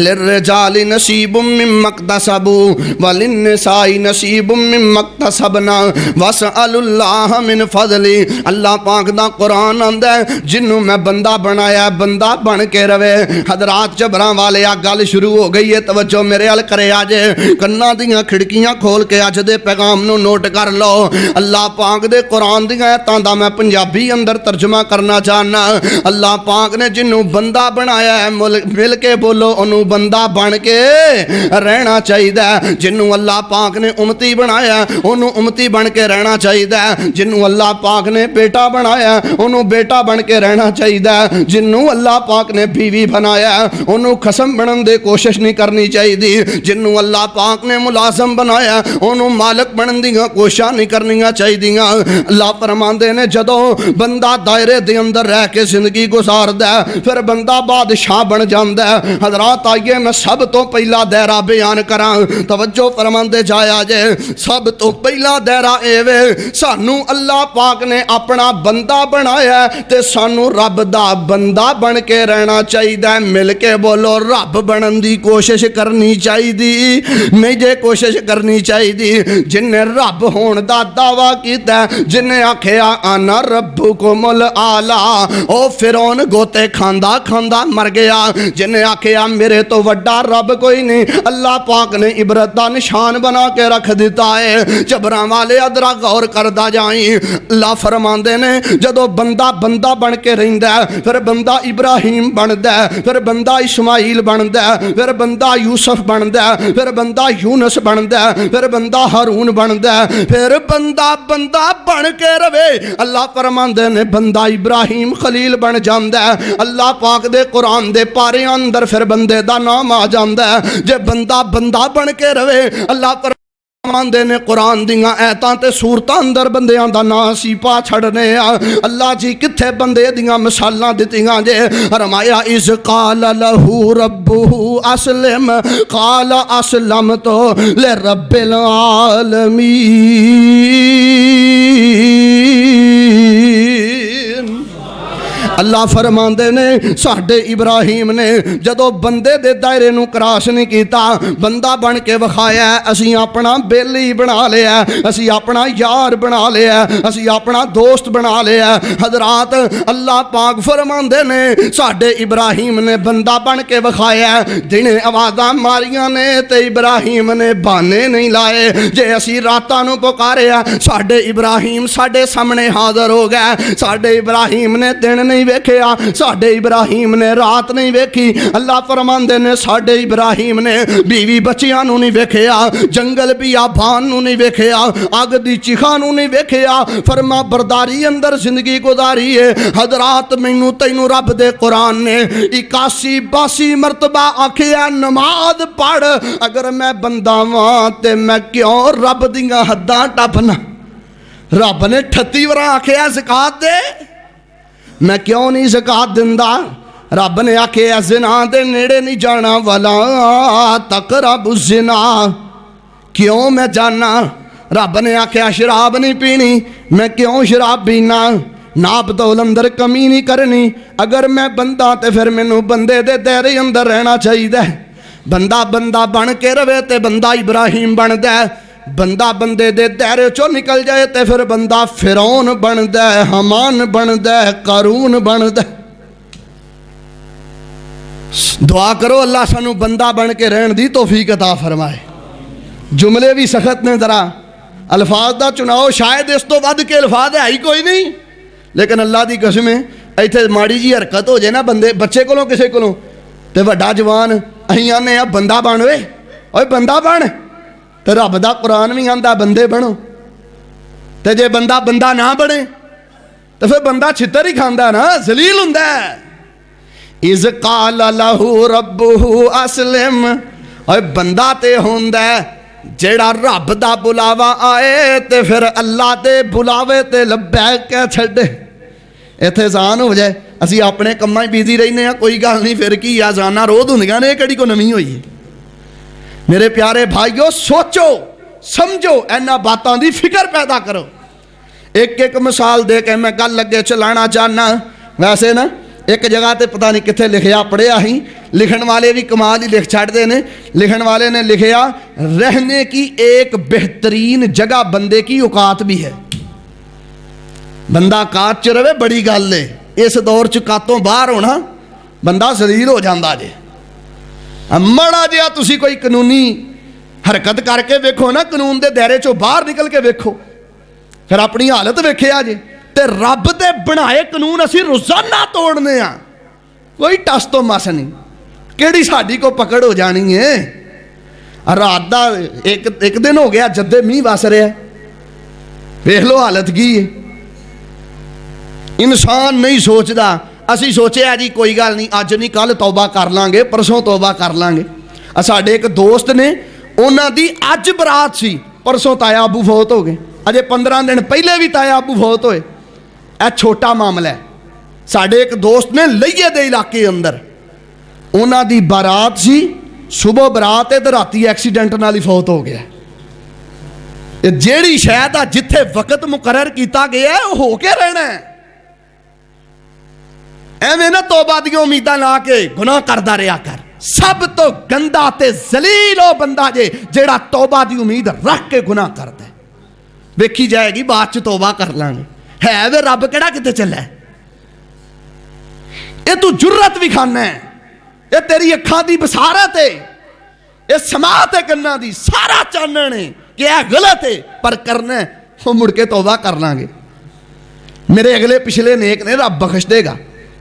لِلرِّجَالِ نَصِيبٌ مِّمَّا اكْتَسَبُوا وَلِلنِّسَاءِ نَصِيبٌ مِّمَّا اكْتَسَبْنَا وَاسْأَلُوا اللَّهَ مِن فَضْلِهِ۔ اللہ پاک دا قرآن آندا ہے جنوں میں بندہ بنایا بندہ بن کے رہے۔ حضرات جبراں والے آ گل شروع ہو گئی ہے، توجہ میرے ال کرے آج، کناں دیاں کھڑکیاں کھول کے اج دے پیغام نو نوٹ کر لو۔ اللہ پاک دے قرآن دیاں آیتاں دا میں پنجابی اندر ترجمہ کرنا چاہنا۔ اللہ پاک نے جنوں بندہ بنایا ہے مل کے بولو انہوں بندہ بن کے رہنا چاہیے۔ جنوں اللہ پاک نے امتی بنایا ہے انہوں امتی بن کے رہنا چاہیے۔ جنوں اللہ پاک نے بیٹا بنایا ہے انہوں بیٹا بن کے رہنا چاہیے۔ جنوں اللہ پاک نے بیوی بنایا ہے انہوں خصم بنن دے کوشش نہیں کرنی چاہیے۔ جنوں اللہ پاک نے ملازم بنایا ہے انہوں مالک بنن دی کوشش نہیں کرنی چاہیے۔ اللہ فرماندے نے جدوں بندہ دائرے دے اندر رہ کے زندگی گزار دے پھر بندہ بادشاہ بن جاندہ ہے۔ حضرات آئیے میں سب تو پہلا دائرہ بیان کراں، توجہ فرماندے جایا جے۔ سب تو پہلا دائرہ ایوے سانو اللہ پاک نے اپنا بندہ بنایا ہے تے سانو رب دا بندہ بن کے رہنا چاہیے۔ مل کے بولو رب بنن دی کوشش کرنی چاہیے، نہیں جے کوشش کرنی چاہیے۔ جن نے رب ہون دا دعویٰ کیتا ہے، جن نے آکھیا انا ربکم الاعلی، او فرعون گوتے کھاندا کھاندا مر گیا۔ جن نے آکھیا میرے تو وڈا رب کوئی نہیں، اللہ پاک نے عبرت دا نشان بنا کے رکھ دیتا ہے۔ جبراں والے ادرا غور کردا جائیں، اللہ فرماندے نے جدو بندہ بندہ بن کے رہندا ہے پھر بندہ ابراہیم بندا ہے، پھر بندہ اسماعیل بندا ہے، پھر بندہ یوسف بندا ہے، پھر بندہ یونس بندا ہے، پھر بندہ ہارون بندا ہے، پھر بندہ بندہ بن کے رہے۔ اللہ فرماندے نے بندہ ابراہیم خلیل بن جاندا ہے۔ اللہ پاک دے قرآن دے پارے اندر پھر بندے دا نام آ جاندا ہے۔ جے بندہ بندہ بن کے رہے، اللہ فرماندے نے قرآن دیاں ایتاں تے سورتاں اندر بندیاں دا نام سی پا چھڑنے آ۔ اللہ جی کتھے بندے دیاں مثالاں دتیاں جے، فرمایا اذ قال لہو ربہ اسلم قال اسلمت لرب العالمین۔ اللہ فرماندے نے ساڈے ابراہیم نے جدو بندے دے دائرے نو کراس نہیں کیتا، بندہ بن کے وکھایا، اسی اپنا بیلی بنا لیا، اسی اپنا یار بنا لیا، اسی اپنا دوست بنا لیا۔ حضرات اللہ پاک فرماندے نے ساڈے ابراہیم نے بندہ بن کے وکھایا، جنہیں آوازاں ماریاں نے تے ابراہیم نے بہانے نہیں لائے۔ جے اسی راتاں نو پکاریا ساڈے ابراہیم ساڈے سامنے حاضر ہو گیا۔ ساڈے ابراہیم نے دن نہیں ویکھیا، ساڈے ابراہیم نے رات نہیں ویکھی۔ اللہ فرماندے نے ساڈے ابراہیم نے بیوی بچیاں نو نہیں ویکھیا، جنگل بیابان نو نہیں ویکھیا، اگ دی چیخاں نو نہیں ویکھیا، فرما برداری اندر زندگی گزاری ہے۔ حضرات مینوں تینوں رب دے قرآن نے 81-82 مرتبہ آکھیا نماز پڑھ، اگر میں بندہ واں تے میں کیوں رب دیاں حداں ٹپنا؟ رب نے 38 وار آکھیا زکات دے، میں کیوں نہیں زکات دیندا؟ رب نے آکھیا زنا دے نیڑے نہیں جانا، ولا تقربوا الزنا، کیوں میں جانا؟ رب نے آکھیا شراب نہیں پینی، میں کیوں شراب پینا؟ ناپ تول اندر کمی نہیں کرنی، اگر میں بندہ تے پھر مینوں بندے دے دائرے اندر رہنا چاہیے۔ بندہ بندہ بن کے رہے تے بندہ ابراہیم بندا ہے، بندہ بندے دے دائرے چوں نکل جائے تے پھر بندہ فرعون بندا ہے، حمان بندا ہے، قارون بندا ہے۔ دعا کرو اللہ سانو بندہ بن کے رہن دی توفیق عطا فرمائے۔ جملے بھی سخت نے، ذرا الفاظ دا چناؤ، شاید اس تو ود کے الفاظ ہے ہی کوئی نہیں، لیکن اللہ دی قسم ہے ایتھے ماڑی جی حرکت ہو جائے نا بندے بچے کولوں کسے کولوں تے وڈا جوان اہیں آنے آ بندہ بن وے، اوے بندہ بن، تے رب دا قرآن بھی آندا بندے بنو، تے جے بندہ بندہ نہ بنے تے پھر بندہ چھتر ہی کھاندا نا، ذلیل ہوندا ہے۔ اذ قال لہ ربہ اسلم، اوے بندہ تے ہوندا ہے جیڑا رب دا بلاوا آئے تے پھر اللہ دے بلاوے تے لبیک کہہ چھڑے۔ ایتھے زان ہو جائے اسی اپنے کماں بیزی رہنے ہیں، کوئی گل نہیں، پھر کی یا زانا روز ہوندیاں نے، کڑی کو نمی ہوئی ہے۔ میرے پیارے بھائیو سوچو سمجھو، اینا باتاں دی فکر پیدا کرو۔ ایک ایک مثال دے کے میں گل لگے چلانا چاہنا۔ ویسے نا ایک جگہ تے پتہ نہیں کتھے لکھیا پڑھیا ہی، لکھن والے بھی کمال ہی لکھ چھڑ دے نے۔ لکھن والے نے لکھیا رہنے کی ایک بہترین جگہ بندے کی اوقات بھی ہے۔ بندہ اوقات چ رہے بڑی گل ہے، اس دور چ اوقاتوں باہر ہونا بندہ ذلیل ہو جاندا جے۔ مڑا جیا تسی کوئی قانونی حرکت کر کے ویکھو نا، قانون دے دائرے چوں باہر نکل کے ویکھو، پھر اپنی حالت ویکھیا جے۔ تے رب دے بنائے قانون اسی روزانہ توڑنے ہاں، کوئی ٹس تو مس نہیں، کیڑی ساڈی کو پکڑ ہو جانی ہے۔ رات دا ایک دن ہو گیا جدے میہ وس رہا ہے، ویکھ لو حالت کی ہے۔ انسان نہیں سوچدا، اسی سوچیا جی کوئی گل نہیں، اج نہیں کل توبہ کر لیں گے، پرسوں توبہ کر لیں گے۔ ساڈے ایک دوست نے، انہاں دی اج برات سی، پرسوں تایا ابو فوت ہو گئے، اجے 15 دن پہلے بھی تایا ابو فوت ہوئے۔ اے چھوٹا معاملہ ہے۔ ساڈے ایک دوست نے لئیے دے علاقے اندر انہاں دی برات سی، صبح برات ہے تے راتی ایکسیڈنٹ نال ہی فوت ہو گیا۔ جیڑی شاید جتھے وقت مقرر کیتا گیا ہے وہ ہو کے رہنا ہے۔ ایویں نہ توبہ دی امیداں لا کے گناہ کردا رہیا کر۔ سب تو گندا تے ذلیل او بندہ جے جیڑا توبہ دی امید رکھ کے گناہ کردا ہے۔ ویکھی جائے گی بعد چ توبہ کر لیں گے، ہے وے رب کیڑا کتے چلا ہے؟ اے تو جرت بھی کھانا ہے، اے تیری اکھاں دی بصارت ہے، اے سماعت ہے کناں دی، سارا چانن ہے کہ اے غلط ہے پر کرنا ہے، وہ مڑ کے توبہ کر لیں گے۔ میرے اگلے پچھلے نیک نے رب بخش دے گا،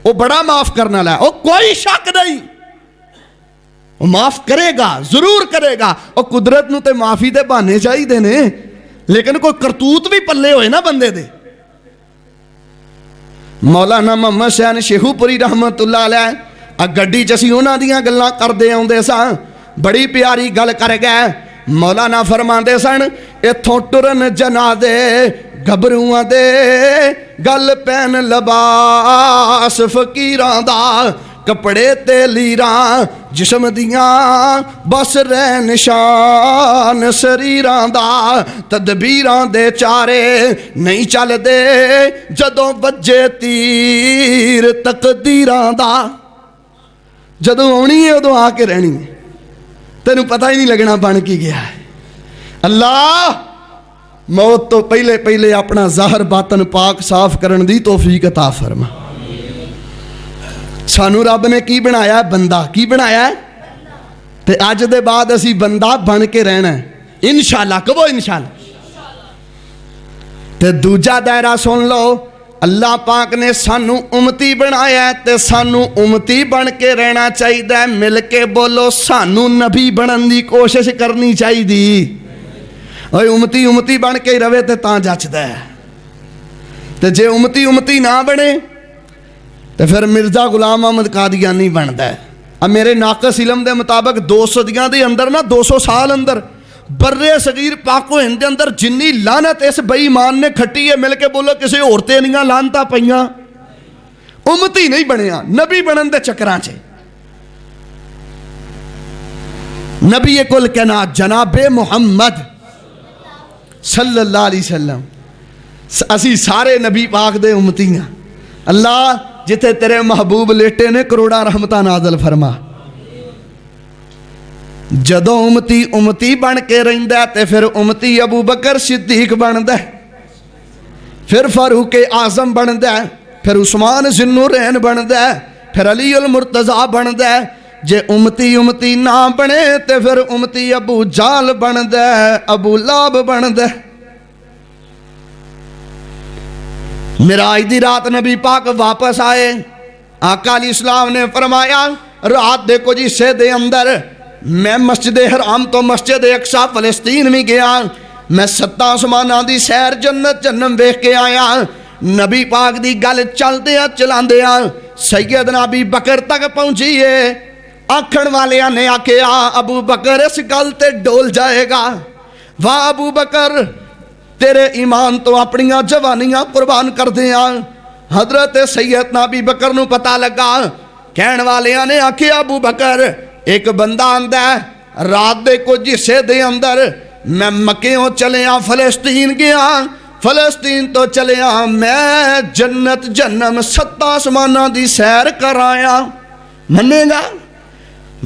وہ بڑا معاف کرنا ہے، وہ کوئی شک نہیں، وہ معاف کرے گا، ضرور کرے گا۔ اور قدرت نو تے معافی دے بہانے چاہیے نے، لیکن کوئی کرتوت بھی پلے ہوئے نا بندے دے۔ مولانا محمد حسین شیخو پوری رحمت اللہ علیہ گڈی چسی انہاں دیاں گلاں کردے آوندے سن، بڑی پیاری گل کر گئے۔ مولانا فرماندے سن ایتھوں ٹرن جنازے گھبروਆਂ دے گل پین لباس فقیراں دا، کپڑے تے لیراں جسم دیاں بس رہ نشان سریراں دا تدبیراں دے چارے نہیں چل دے جدوں بجے تیر تقدیراں دا جدوں آنی ہے ادوں آ کے رہنی ہے تینوں پتہ ہی نہیں لگنا بن کی گیا ہے اللہ موت تو پہلے پہلے اپنا ظاہر باطن پاک صاف کرن دی توفیق عطا فرما سانو رب نے کی بنایا ہے بندہ کی بنایا ہے تے اج دے بعد اسی بندہ بن کے رہنا ہے انشاءاللہ کبو انشاءاللہ تے دوجا دائرہ سن لو اللہ پاک نے سانو امتی بنایا ہے تے سانو امتی بن کے رہنا چاہیے مل کے بولو سانو نبی بنن دی کوشش کرنی چاہیے اوے امتی امتی بن کے ہی رہے تے تاں جچدا ہے تے جے امتی امتی نہ بنے تے پھر مرزا غلام احمد قادیانی بندا ہے اب میرے ناقص علم دے مطابق 200 دیاں دے اندر نا 200 سال اندر برے صغیر پاک و ہند دے اندر جنی لعنت اس بے ایمان نے کھٹی ہے مل کے بولو کسی اور تے نہیں لعنتاں پئیاں امتی نہیں بنیا نبی بنن دے چکراں چ نبی کل کائنات جناب محمد صلی اللہ علیہ وسلم اسی سارے نبی پاک دے امتی ہیں اللہ جتے تیرے محبوب لیٹے نے کروڑا رحمتہ نازل فرما جدوں امتی امتی بن کے رہندا تے پھر امتی ابو بکر صدیق بندا پھر فاروق اعظم بندا پھر عثمان ذی النورین بندا پھر علی المرتضیٰ بندا جے امتی امتی نہ بنے تے پھر امتی ابو جال بندا ابو لہب بندا معراج دی رات نبی پاک واپس آئے آقا علیہ السلام نے فرمایا رات دیکھو جی سے دے اندر میں مسجد حرام تو مسجد اقصی فلسطین میں گیا میں 7 آسماناں دی سیر جنت جنم ویکھ کے آیا نبی پاک دی گل چلدیاں چلاندیاں سیدنا ابی بکر تک پہنچیے آکھن والیاں نے آکھیا ابو بکر اس گل تے ڈول جائے گا واہ ابو بکر تیرے ایمان تو اپنیاں جوانیاں قربان کر دیاں حضرت سیدنا ابی بکر نو پتہ لگا کہن والیاں نے آکھیا ابو بکر ایک بندہ آندا ہے رات دے کچھ حصے دے اندر میں مکیوں چلیا فلسطین گیا فلسطین تو چلیا میں جنت جنم 7 آسماناں دی سیر کر آیا منے گا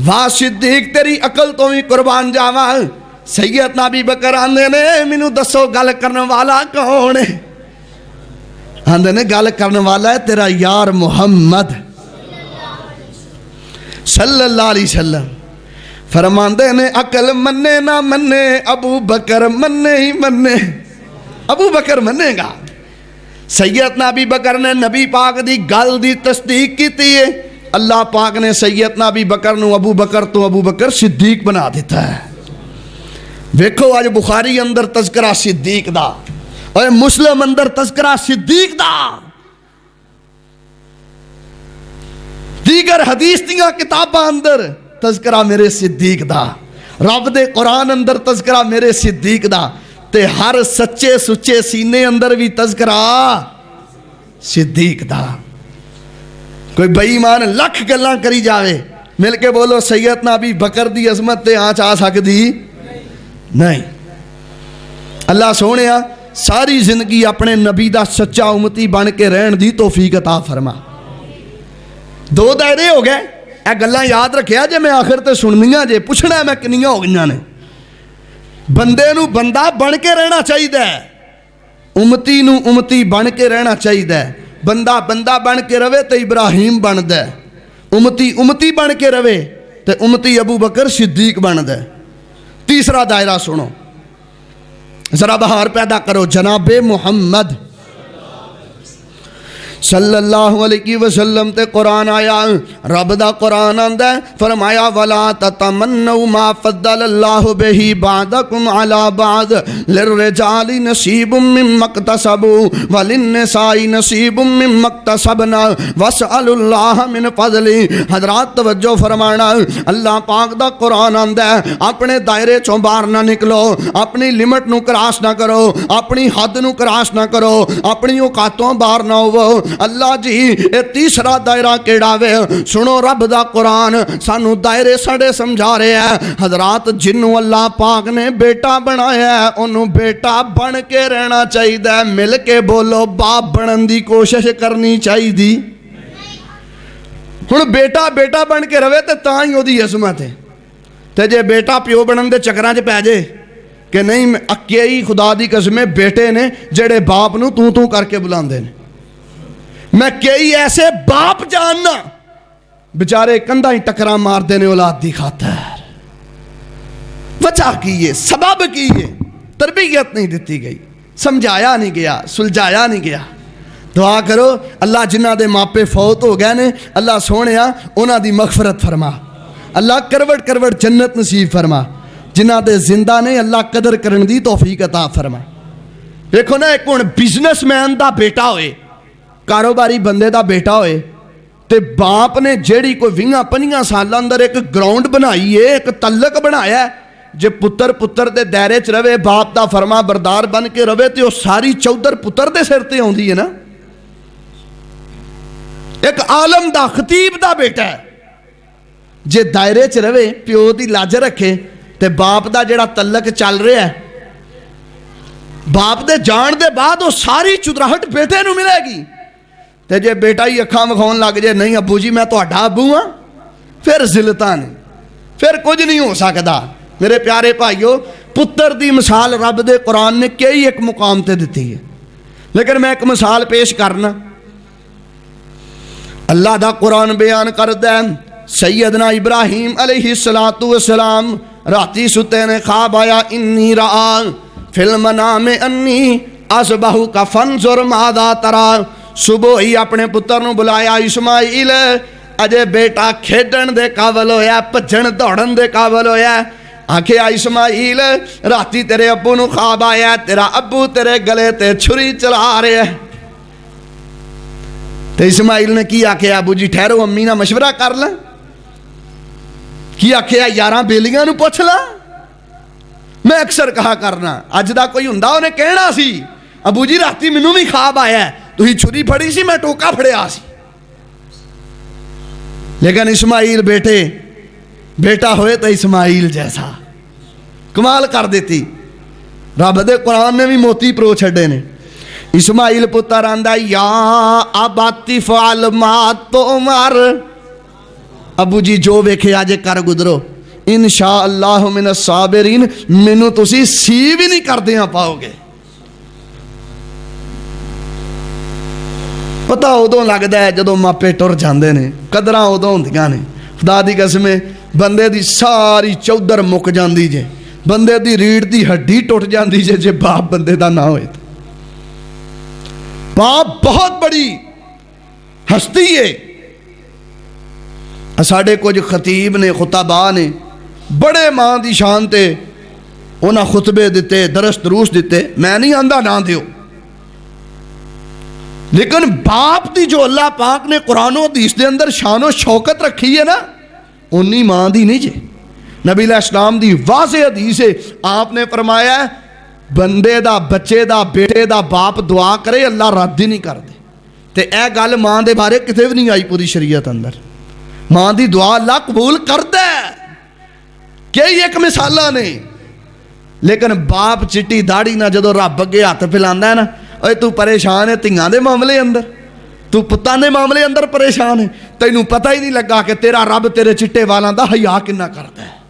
واہ صدیق تیری عقل تو بھی قربان جاواں سیدنا ابی بکر آندے نے مینوں دسو گل کرن والا کون ہے آندے نے گل کرن والا ہے تیرا یار محمد صلی اللہ علیہ وسلم فرماندے نے عقل منے نہ منے ابو بکر منے ہی منے ابو بکر منے گا سیدنا ابی بکر نے نبی پاک دی گل دی تصدیق کیتی ہے اللہ پاک نے سیدنا ابی بکر نو ابو بکر تو ابو بکر صدیق بنا دیتا ہے ویکھو آج بخاری اندر تذکرہ صدیق دا اور مسلم اندر تذکرہ صدیق دا دیگر حدیث دیاں کتاباں اندر تذکرہ میرے صدیق دا رب دے قرآن اندر تذکرہ میرے صدیق دا تے ہر سچے سچے سینے اندر بھی تذکرہ صدیق دا کوئی بے ایمان لکھ گلاں کری جاوے مل کے بولو سیدنا ابی بکر دی عظمت تے آنچ آ سکدی نہیں اللہ سونیا ساری زندگی اپنے نبی دا سچا امتی بن کے رہن دی توفیق عطا فرما 2 دائرے ہو گئے اے گلاں یاد رکھیا جے میں آخر تے سننیاں جے پوچھنا ہے میں کنیاں ہو گئیاں نے بندے نو بندہ بن کے رہنا چاہیے امتی نو امتی بن کے رہنا چاہیے بندہ بندہ بن کے رہے تو ابراہیم بندا ہے امتی امتی بن کے رہے تو امتی ابو بکر صدیق بندا ہے تیسرا دائرہ سنو ذرا بہار پیدا کرو جناب محمد صلی اللہ علیہ وسلم تے قرآن آیا رب دا قرآن آندا ہے فرمایا ولا تتمنوا ما فضل اللہ به بعضکم علی بعض للرجال نصیب مما اکتسبوا وللنساء نصیب مما اکتسبنا واسألوا اللہ من فضله حضرات توجہ فرمانا اللہ پاک دا قرآن آندا ہے اپنے دائرے چوں باہر نہ نکلو اپنی لمٹ نو کراس نہ کرو اپنی حد نو کراس نہ کرو اپنی اوقاتوں باہر نہ ہوو اللہ جی اے تیسرا دائرہ کیڑا وے؟ سنو رب دا قرآن سانو دائرے سڑے سمجھا رہے ہیں۔ حضرات جنوں اللہ پاک نے بیٹا بنایا ہے انہوں بیٹا بن کے رہنا چاہیے ہے۔ مل کے بولو باپ بنن دی کوشش کرنی چاہیے دی۔ ہن بیٹا بیٹا بن کے رہے تے تاں ہی دی عظمت ہے۔ تے جے بیٹا پیو بنن دے چکراں چ پے جے کہ نہیں اکیئی خدا دی قسم بیٹے نے جڑے باپ نو تو کر کے بلاندے نے۔ میں کئی ایسے باپ جاننا بیچارے کندھاں ہی ٹکراں مار دینے اولاد دی خاطر۔ وجہ کی ہے، سبب کی ہے، تربیت نہیں دیتی گئی، سمجھایا نہیں گیا، سلجھایا نہیں گیا۔ دعا کرو اللہ جنہ دے ماپے فوت ہو گئے نے اللہ سونیا انہاں دی مغفرت فرما، اللہ کروٹ کروٹ جنت نصیب فرما۔ جنہ دے زندہ نے اللہ قدر کرن دی توفیق عطا فرما۔ دیکھو نا ایک ہن بزنس مین دا بیٹا ہوئے، کاروباری بندے دا بیٹا ہوئے تے باپ نے جیڑی کوئی 20-25 سال اندر ایک گراؤنڈ بنائی ہے، ایک تعلق بنایا ہے، جے پتر دے دائرے چ رہے باپ دا فرما بردار بن کے رہے تے وہ ساری چودر پتر دے سر تے ہوندی ہے نا۔ ایک عالم دا خطیب دا بیٹا ہے جے دائرے چ رہے پیو دی لاج رکھے تے باپ دا جڑا تعلق چل رہا ہے باپ دے جان دے بعد وہ ساری چدراہٹ بیٹے نو ملے گی۔ تے جے بیٹا ہی اکھاں وکھاؤن لگ جائے نہیں ابو جی میں تہاڈا ابو ہاں پھر ذلتاں نے، پھر کچھ نہیں ہو سکدا۔ میرے پیارے بھائیو پتر دی مثال رب دے قرآن نے کئی ایک مقام تے دیتی ہے، لیکن میں ایک مثال پیش کرنا۔ اللہ دا قرآن بیان کردہ ہے سیدنا ابراہیم علیہ السلام راتی ستے نے خواب آیا انی رآ فی المنام انی اصبحک فانظر ماذا تری۔ صبح ہی اپنے پتر نو بلایا اسماعیل اجے بیٹا کھیڈن دے قابل ہویا، بھجن دوڑن دے قابل ہویا۔ آکھیا اسماعیل راتی تیرے ابو نو خواب آیا تیرا ابو تیرے گلے تے چھری چلا رہے ہیں۔ تو اسماعیل نے کی آکھیا ابو جی ٹھہرو امی نہ مشورہ کر لیں، کی آکھیا 11 بیلیاں نو پوچھ لا۔ میں اکثر کہا کرنا اج دا کوئی ہوندا انہیں کہنا سی ابو جی راتی مینوں بھی خواب آیا ہے تسی چھری پھڑی سی میں ٹوکا پھڑیا سی۔ لیکن اسماعیل بیٹا ہوئے تو اسماعیل جیسا کمال کر دیتی۔ رب دے قرآن نے بھی موتی پرو چھڑے نے۔ اسماعیل پتر آندا یا اباتی فعل ما تؤمر، ابو جی جو ویکھے آجے کر گزرو انشاءاللہ من الصابرین، مینوں تسی سی بھی نہیں کر دیاں پاؤ گے۔ پتہ ادوں لگدا ہے جدوں ماپے ٹر جاندے نے، قدراں ادوں ہوندیاں نے۔ خدا دی قسم بندے دی ساری چودر مک جاندی جے، بندے دی ریڑھ دی ہڈی ٹوٹ جاندی جے باپ بندے دا نہ ہوئے۔ باپ بہت بڑی ہستی ہے۔ ساڑھے کچھ خطیب نے خطباء نے بڑے ماں دی شان تے انہاں خطبے دیتے، درس دروس دیتے، میں نہیں آندہ نہ دیو، لیکن باپ دی جو اللہ پاک نے قرآن و حدیث دے اندر شان و شوکت رکھی ہے نا انی ماں دی نہیں جے۔ نبی علیہ السلام دی واضح حدیث ہے، آپ نے فرمایا ہے بندے دا بچے دا بیٹے دا باپ دعا کرے اللہ رد ہی نہیں کر دے۔ تے اے گل ماں دے بارے کتے بھی نہیں آئی پوری شریعت اندر، ماں دی دعا اللہ قبول کر دے۔ کئی ایک مثالہ نے، لیکن باپ چٹی داڑھی نہ جدو رب اگے ہاتھ پھیلاندا ہے نا اے تو پریشان ہے تیاں دے معاملے اندر، تو پتاں دے معاملے اندر پریشان ہے، تینوں پتہ ہی نہیں لگا کہ تیرا رب تیرے چٹے والاں دا حیا کنا کردا ہے۔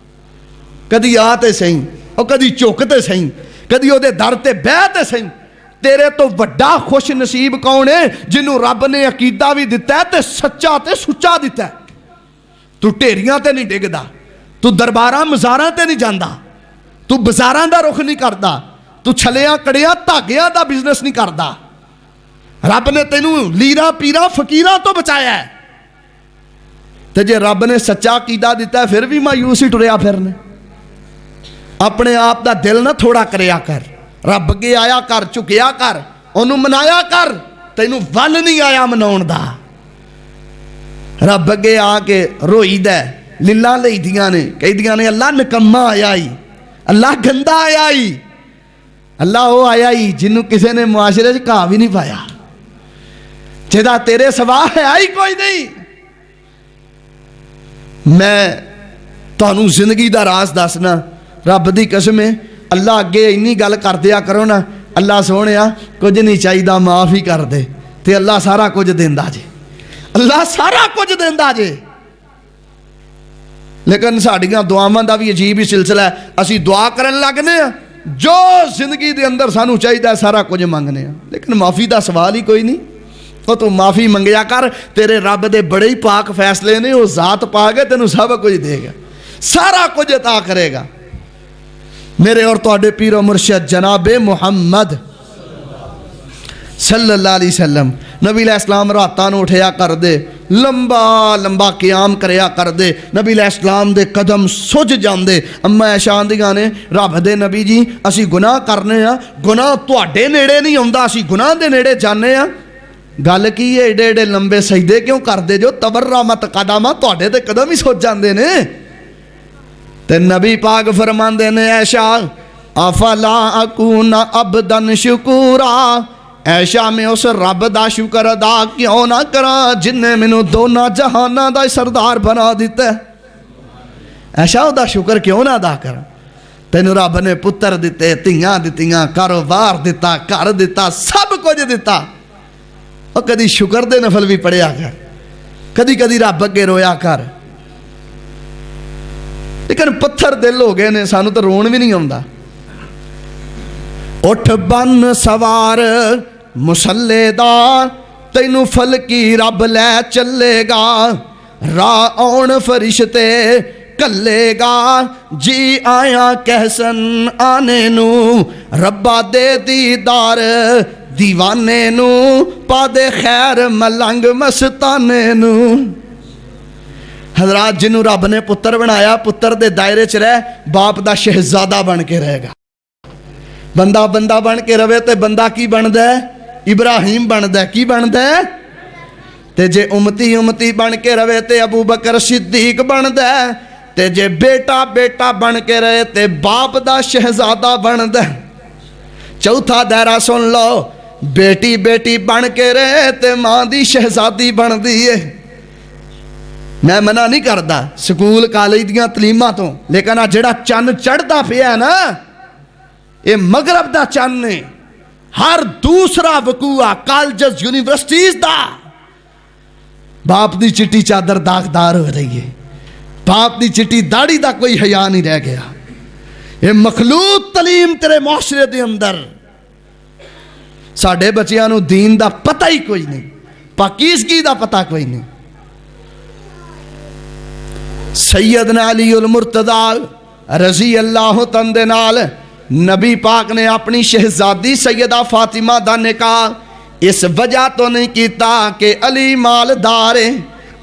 کدی آ تے سہی او کدی چک تے سہی، کدی او دے در تے بہ تے سہی۔ تیرے تو وڈا خوش نصیب کون ہے جنوں رب نے عقیدہ بھی دتا ہے تے سچا تے سچا دتا ہے۔ تو ٹیریاں تے نہیں ڈگدا، تو درباراں مزاراں تے نہیں جاندا، تو بازاراں دا رخ نہیں کردا، تو چھلیاں کڑیاں دھاگیاں دا بزنس نہیں کردا۔ رب نے تینوں لیراں پیراں فقیراں تو بچایا ہے۔ تے جے رب نے سچا عقیدہ دیتا ہے پھر بھی مایوس ہی ٹریا پھرنے۔ اپنے آپ دا دل نہ تھوڑا کریا کر، رب اگے آیا کر، چکیا کر، انہوں منایا کر، تینوں ول نہیں آیا مناؤن دا۔ رب اگے آ کے روئی دے للہ لئی دیاں نے، کہی دیاں نے اللہ نکمہ آیا ہی، اللہ گندہ آیا ہی، اللہ وہ آیا ہی جنہوں کسے نے معاشرے سے کہا بھی نہیں پایا۔ جہاں تیرے سوا ہے آئی کوئی نہیں. میں تانوں زندگی دا راز دسنا رب دی قسم ہے. اللہ اگے اینی گل کر دیا کرو نا, اللہ سونیا کچھ نہیں چاہیے معاف ہی کر دے, تے اللہ سارا کچھ دیندا جے, اللہ سارا کچھ دیندا جے. لیکن ساڈیاں دعاواں دا بھی عجیب ہی سلسلہ ہے. اسی دعا کرن لگنے ہیں جو زندگی دے اندر سانو چاہیے سارا کچھ منگنے ہیں, لیکن معافی دا سوال ہی کوئی نہیں. تو معافی منگیا کر, تیرے رب دے بڑے ہی پاک فیصلے نے, وہ ذات پا کے تینوں سب کچھ دے گا, سارا کچھ عطا کرے گا. میرے اور تواڈے پیر و مرشد جناب محمد صلی اللہ علیہ وسلم نبی علیہ السلام راتاں نوں اٹھیا کر دے, لمبا لمبا قیام کریا کر دے, نبی علیہ السلام دے قدم سج جاندے. اما عائشہ آندیاں نے رب دے نبی جی اسی گناہ کرنے ہاں, گناہ تواڈے نیڑے نہیں آوندا, اسی گناہ دے نیڑے جانے ہاں. گل کی ہے ایڈے ایڈے لمبے سجدے کیوں کردے جو تورمت قدمہ تواڈے تے قدم ہی سج جاندے نے. تے نبی پاک فرماندے نے عائشہ افلا اکون عبدا شکورا, عائشہ میں اس رب دا شکر ادا کیوں نہ کراں جن نے مینوں دونوں جہاناں دا سردار بنا دیتا ہے. عائشہ دا شکر کیوں نہ ادا کراں, تینوں رب نے پتر دیتے, دھیاں دتیاں, کاروبار دیتا, گھر دیتا, سب کچھ دیتا. اور کدی شکر دے نفل بھی پڑھیا کر, کدی کدی رب اگے رویا کر. لیکن پتھر دل ہو گئے نے, سانو تو رون بھی نہیں آتا. اٹھ بن سوار مسلے دا, تینوں فلکی رب لے چلے گا, راہ آن فرشتے کلے گا, جی آیا کہسن آنے نو, ربا دے دیدار دیوانے نو, پا دے خیر ملنگ مستانے نو. حضرات جنوں رب نے پتر بنایا, پتر دے دائرے چ رہ, باپ دا شہزادہ بن کے رہے گا. بندہ بندہ بن کے رہے تے بندہ کی بندا ہے, ابراہیم بندا ہے. کی بندا ہے؟ تے جے امتی امتی بن کے رہے تے ابو بکر صدیق بندا ہے. تے جے بیٹا بیٹا بن کے رہے تے باپ دا شہزادہ بندا ہے. چوتھا دائرہ سن لو, بیٹی بیٹی بن کے رہے تے ماں دی شہزادی بن دی ہے. میں منع نہیں کردا سکول کالج دیاں تعلیماں تو, لیکن آ جڑا چن چڑھدا پیا ہے نا, یہ مغرب دا چن نے. ہر دوسرا وقوع کالجز یونیورسٹیز دا باپ دی چٹی چادر داغدار ہو رہی ہے, باپ دی چٹی داڑھی دا کوئی حیا نہیں رہ گیا. یہ مخلوط تعلیم تیرے معاشرے دے اندر, ساڈے بچیاں نو دین دا پتہ ہی کوئی نہیں, پاکیزگی دا پتہ کوئی نہیں. سیدنا علی المرتضی رضی اللہ تندے نال نبی پاک نے اپنی شہزادی سیدہ فاطمہ دا نکاح اس وجہ تو نہیں کیتا کہ علی مالدار ہے,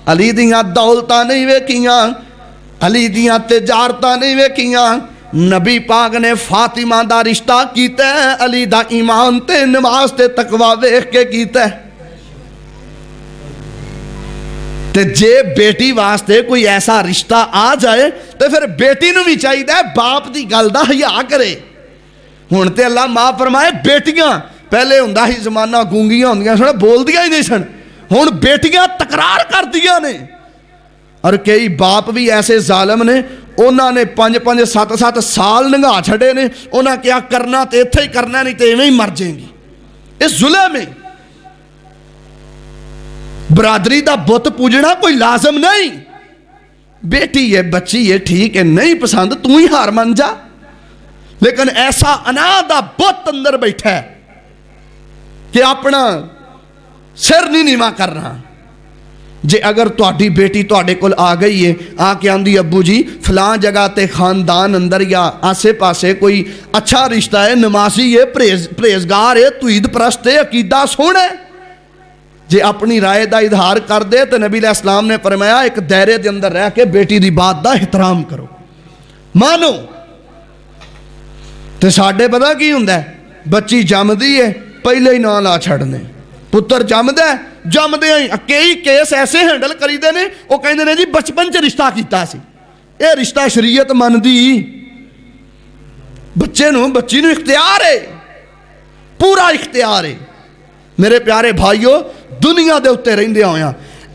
علی دیاں دولتاں نہیں ویکھیاں, علی دیاں تجارتاں نہیں ویکھیاں. نبی پاک نے فاطمہ دا رشتہ کیتا ہے علی دا ایمان تے نماز تے تقوی ویکھ کے کیتا ہے. تے جے بیٹی واسطے کوئی ایسا رشتہ آ جائے تو پھر بیٹی نو بھی چاہیے باپ دی گل دا حیا کرے. ہن تے اللہ معاف فرمائے, بیٹیاں پہلے ہوندا ہی زمانہ گونگیاں ہوندیاں سن, بولدیاں ہی نہیں سن, ہن بیٹیاں تکرار کردیاں نے. اور کئی باپ بھی ایسے ظالم نے, انہاں نے 5-5 7-7 سال نگاہ چھڑے نے, انہاں کیا کرنا تے ایتھے ہی کرنا, نہیں تے ایویں ہی مر جائیں گی. اس ظلم ہے. برادری دا بت پوجنا کوئی لازم نہیں, بیٹی ہے بچی ہے ٹھیک ہے, نہیں پسند تو ہی ہار من جا. لیکن ایسا انا دا بت اندر بیٹھا ہے کہ اپنا سر نہیں نیواں کر رہا. جے اگر تہاڈی بیٹی تہاڈے کول آ گئی ہے, آ کے آندی ابو جی فلاں جگہ تے خاندان اندر یا آسے پاسے کوئی اچھا رشتہ ہے, نمازی ہے, پرہیزگار ہے, توحید پرست ہے, عقیدہ سونا ہے, جے اپنی رائے دا اظہار کر دے تو نبی علیہ السلام نے فرمایا ایک دائرے دے اندر رہ کے بیٹی دی بات دا احترام کرو, مانو. تے ساڈے پتہ کی ہوندا ہے, بچی جمدی ہے پہلے ہی نام لا چھڑنے, پتر جمدا ہے جمدے ہی کئی کیس ایسے ہینڈل کریدے نے, وہ کہندے نے جی بچپن چ رشتہ کیتا سی. اے رشتہ شریعت مندی, بچے نو بچی نو اختیار ہے, پورا اختیار ہے. میرے پیارے بھائیو, دنیا دے اتنے رہندے ہویاں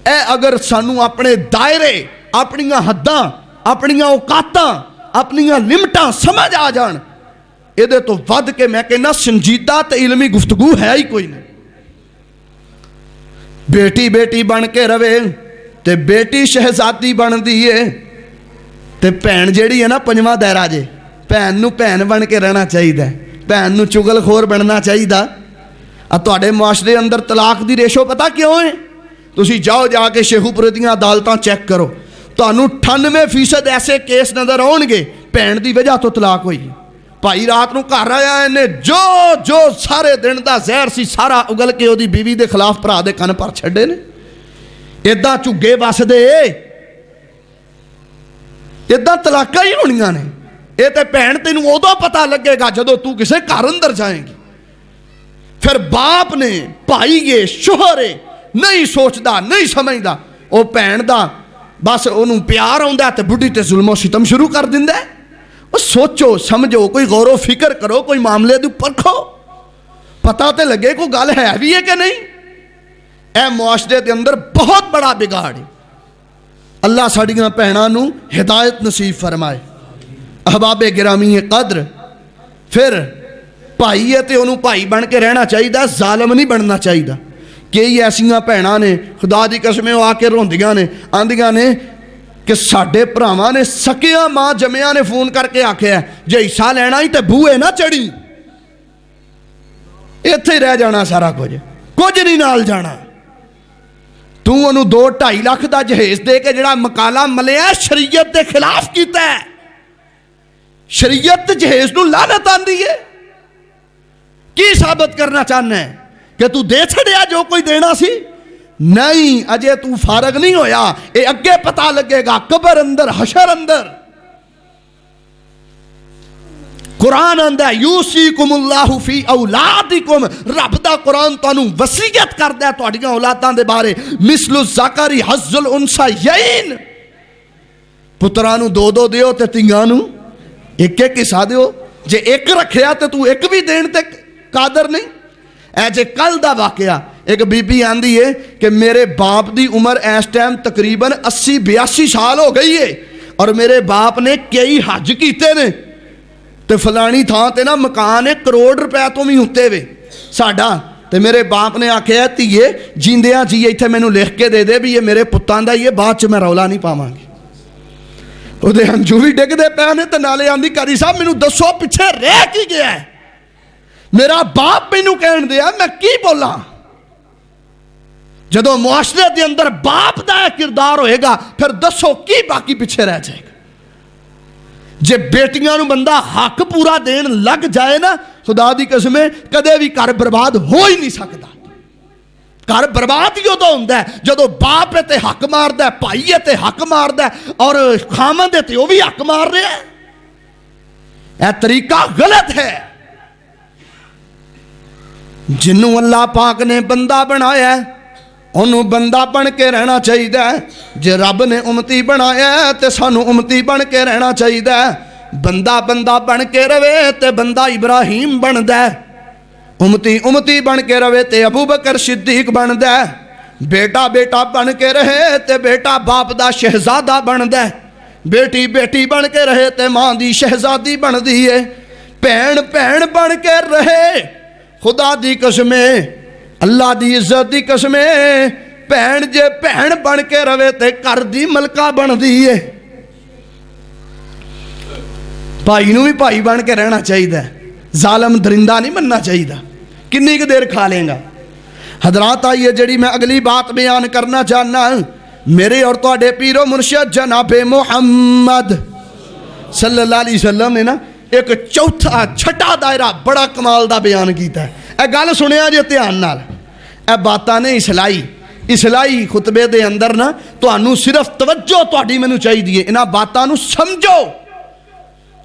اے اگر سانو اپنے دائرے اپنیاں حداں اپنیاں اوقاتاں اپنیاں لمٹاں سمجھ آ جان یہ تو ود کے میں کہنا سنجیدہ تے علمی گفتگو ہے ہی کوئی نہیں. بیٹی بیٹی بن کے رہے تے بیٹی شہزادی بن دیئے تے بھین جیڑی ہے نا پنجواں دائرہ جے بھین نو بھین بن کے رہنا چاہیے بھین نو چگل خور بننا چاہیے. تواڈے معاشرے اندر طلاق دی ریشو پتہ کیوں ہے؟ تسی جاؤ جا کے شیخو پورے دیاں عدالتاں چیک کرو تانوں 98% ایسے کیس نظر آؤ گے بھین دی وجہ تو طلاق ہوئی. بھائی رات نو گھر آیا انہیں جو سارے دن دا زہر سی سارا اگل کے وہ بیوی دے خلاف بھرا دے کن پر چھڈے نے. اداں چگے وس دے اداں طلاقاں ہی ہونیاں نے. یہ تے بھین تینوں ادو پتہ لگے گا جدو تو کسے گھر اندر جائیں گی. پھر باپ نے بھائی یہ شوہر نہیں سوچدا نہیں سمجھدا وہ بھین دا بس انہوں پیار آਉਂدا تے بڈھی تے ظلم و ستم شروع کر دیندا ہے. سوچو سمجھو کوئی غور و فکر کرو کوئی معاملے دے پرکھو پتہ تے لگے کوئی گل ہے بھی ہے کہ نہیں. اے معاشرے دے اندر بہت بڑا بگاڑ ہے. اللہ ساڈیاں بھیناں نو ہدایت نصیب فرمائے. احباب گرامی قدر پھر بھائی ہے تے انہوں بھائی بن کے رہنا چاہیے ظالم نہیں بننا چاہیے. کئی ایسیاں بھیناں نے خدا دی قسم آ کے روندیاں نے آندیاں نے کہ ساڈے بھراواں نے سکیاں ماں جمیاں نے فون کر کے آکھیا جے حصہ لینا ہی تے بوئے نہ چڑھی ایتھے ہی رہ جانا سارا کچھ نہیں نال جانا. تو انہوں 2-2.5 لاکھ دا جہیز دے کے جڑا مقالہ ملیا شریعت دے خلاف کیتا ہے. شریعت جہیز نو لعنت آندی ہے. کی ثابت کرنا چاہنا ہے کہ تو دے چھڑیا جو کوئی دینا سی؟ نہیں اجے تو فارغ نہیں ہویا. اے اگے پتہ لگے گا قبر اندر حشر اندر. قرآن اندر یوسیکم اللہ فی اولادکم رب دا قرآن تانوں وصیت کردا ہے تہاڈیاں اولاداں دے بارے مثل الذکر حظ الانثیین پتراں نوں 2 دیو تے تیاں نوں 1 حصہ دیو. جے ایک رکھیا تے تو ایک بھی دین تے قادر نہیں. اے جے کل دا واقعہ ایک بی بی آندی ہے کہ میرے باپ دی عمر اس ٹائم تقریباً 80-82 سال ہو گئی ہے اور میرے باپ نے کئی حج کیتے نے تے فلانی تھاں تے نا مکان 1 کروڑ روپے تو بھی ہوتے وے ساڈا. تے میرے باپ نے آکھیا تیے جیندیاں جی ایتھے مینوں لکھ کے دے بھی یہ میرے پتاں دا یہ بعد چ میں رولا نہیں پاواں گی. وہ دے ہنجو بھی ڈگ دے پے نے تے نالے آندی قاری صاحب مینوں دسو پیچھے رہ کی گیا ہے. میرا باپ مینوں کہن دیا میں کی بولاں. جدو معاشرے دے اندر باپ دا کردار ہوئے گا پھر دسو کی باقی پیچھے رہ جائے گا. جے بیٹیاں نو بندہ حق پورا دین لگ جائے نا خدا دی قسم کدے بھی گھر برباد ہو ہی نہیں سکتا. گھر برباد ہی ادو ہوندا ہے جدو باپ تے حق ماردا ہے بھائی تے حق ماردا ہے اور خامند تے وہ بھی حق مار رہا ہے. اے طریقہ غلط ہے. جنوں اللہ پاک نے بندہ بنایا ہے انہوں بندہ بن کے رہنا چاہیے. جے رب نے امتی بنایا ہے تے سانو امتی بن کے رہنا چاہیے. بندہ بن کے رہے تے بندہ ابراہیم بندا ہے. امتی بن کے رہے تے ابو بکر صدیق بندا ہے. بیٹا بن کے رہے تے بیٹا باپ دا شہزادہ بندا ہے. بیٹی بن کے رہے تے ماں دی شہزادی بندی ہے. بھین بن کے رہے خدا دی قسمیں اللہ دی عزت دی قسمیں بھین جے بھین بن کے رہے تے گھر دی ملکہ بن دی ہے. بھائی نو بھی بھائی بن کے رہنا چاہیے. ظالم درندہ نہیں بننا چاہیے. کنی کی دیر کھا لیں گا. حضرات آئیے جڑی میں اگلی بات بیان کرنا چاہنا میرے اور تواڈے پیر و مرشد جناب محمد صلی اللہ علیہ وسلم نے نا ایک چوتھا چھٹا دائرہ بڑا کمال دا بیان کیتا ہے. اے گل سنیا جے دھیان نال. اے باتاں نے اسلائی خطبے دے اندر نا تانوں صرف توجہ تہاڈی مینوں چاہیے انہاں باتاں نوں سمجھو.